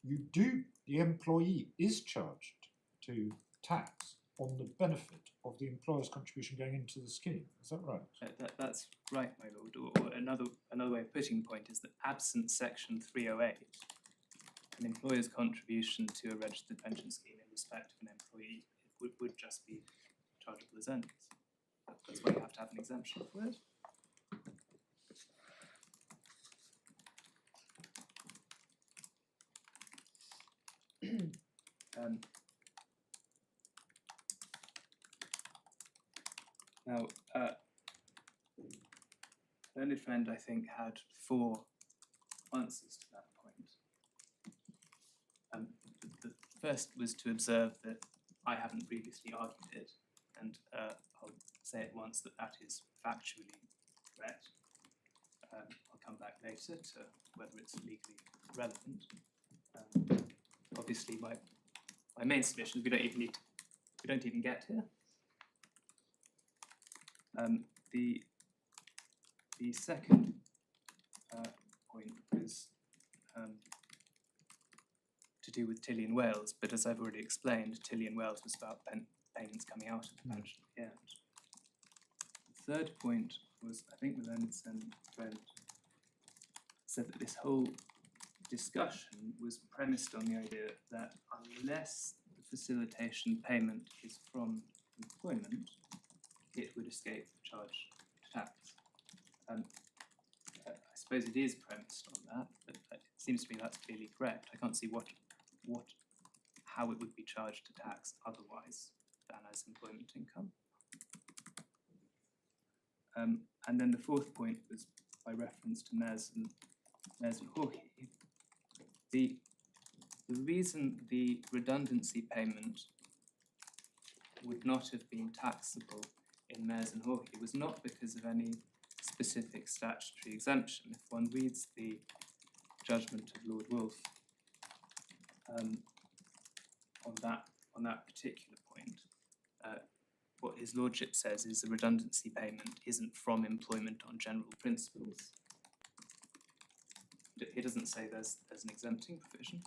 the employee is charged to tax on the benefit of the employer's contribution going into the scheme. Is that right? That's right, my lord. Or another way of putting the point is that absent section 308, an employer's contribution to a registered pension scheme in respect of an employee would just be chargeable as earnings. That's why you have to have an exemption for it. Now, learned friend, I think, had 4 answers to that point. The first was to observe that I haven't previously argued it, and I'll say at once that that is factually correct. I'll come back later to whether it's legally relevant. Obviously, my main submission is we don't even get here. The second point was to do with Tilly and Wales, but as I've already explained, Tilly and Wales was about payments coming out of the pension at the end. The third point was, I think, the learned friend said that this whole discussion was premised on the idea that unless the facilitation payment is from employment, it would escape the charge to tax. I suppose it is premised on that, but it seems to me that's clearly correct. I can't see how it would be charged to tax otherwise than as employment income. And then the fourth point was by reference to Mez and Hawkey. The reason the redundancy payment would not have been taxable in Mez and Hawkey was not because of any specific statutory exemption. If one reads the judgment of Lord Wolfe on that particular point, what his lordship says is the redundancy payment isn't from employment on general principles. He doesn't say there's an exempting provision.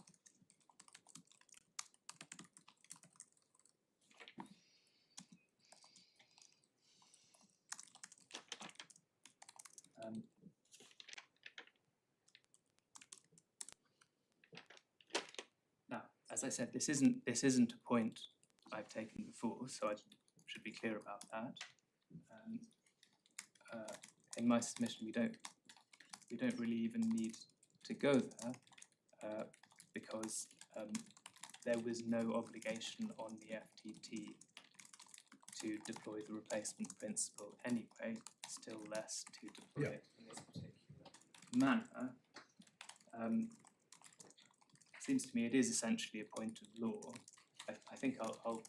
Now, as I said, this isn't a point I've taken before, so I should be clear about that. In my submission, we don't really even need to go there because there was no obligation on the FTT to deploy the replacement principle anyway, still less to deploy it in this particular manner. Seems to me it is essentially a point of law. I think I'll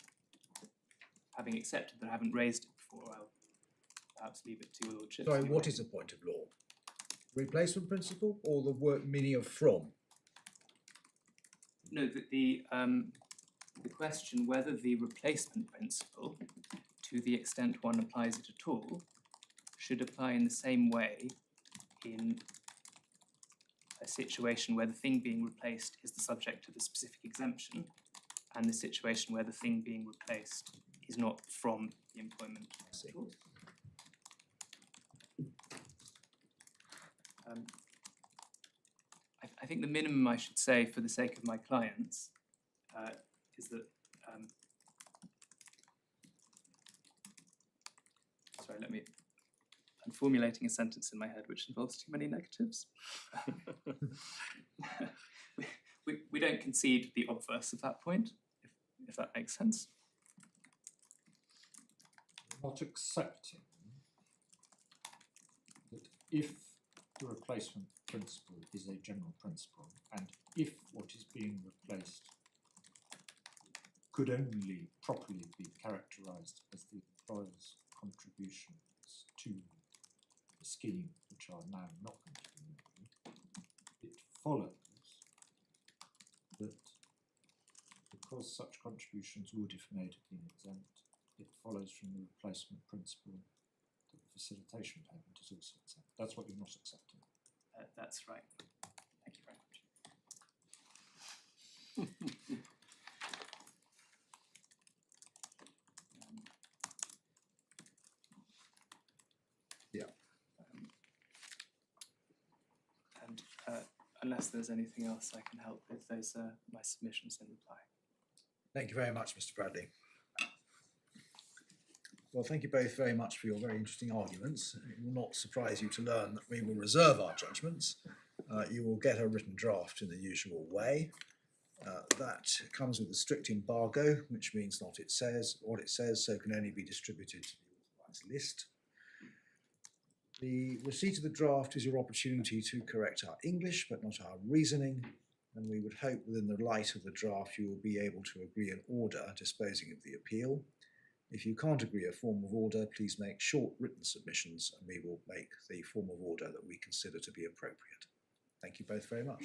having accepted that I haven't raised it before, I'll perhaps leave it to your lordship. Sorry, what is a point of law? Replacement principle or the word meaning of from? No, the question whether the replacement principle, to the extent one applies it at all, should apply in the same way in a situation where the thing being replaced is the subject of a specific exemption, and the situation where the thing being replaced is not from the employment at all. I think the minimum I should say for the sake of my clients is that, I'm formulating a sentence in my head which involves too many negatives. we don't concede the obverse of that point, if that makes sense. Not accepting that if the replacement principle is a general principle, and if what is being replaced could only properly be characterised as the employer's contributions to the scheme, which are now not going to be made, it follows that because such contributions would, if made, have been exempt, it follows from the replacement principle that the facilitation payment is also exempt. That's what you're not accepting. That's right. Thank you very much. And unless there's anything else I can help with, those are my submissions in reply. Thank you very much, Mr. Bradley. Well, thank you both very much for your very interesting arguments. It will not surprise you to learn that we will reserve our judgments. You will get a written draft in the usual way. That comes with a strict embargo, which means what it says, so can only be distributed to the authorised list. The receipt of the draft is your opportunity to correct our English, but not our reasoning, and we would hope within the light of the draft you will be able to agree an order disposing of the appeal. If you can't agree a form of order, please make short written submissions and we will make the form of order that we consider to be appropriate. Thank you both very much.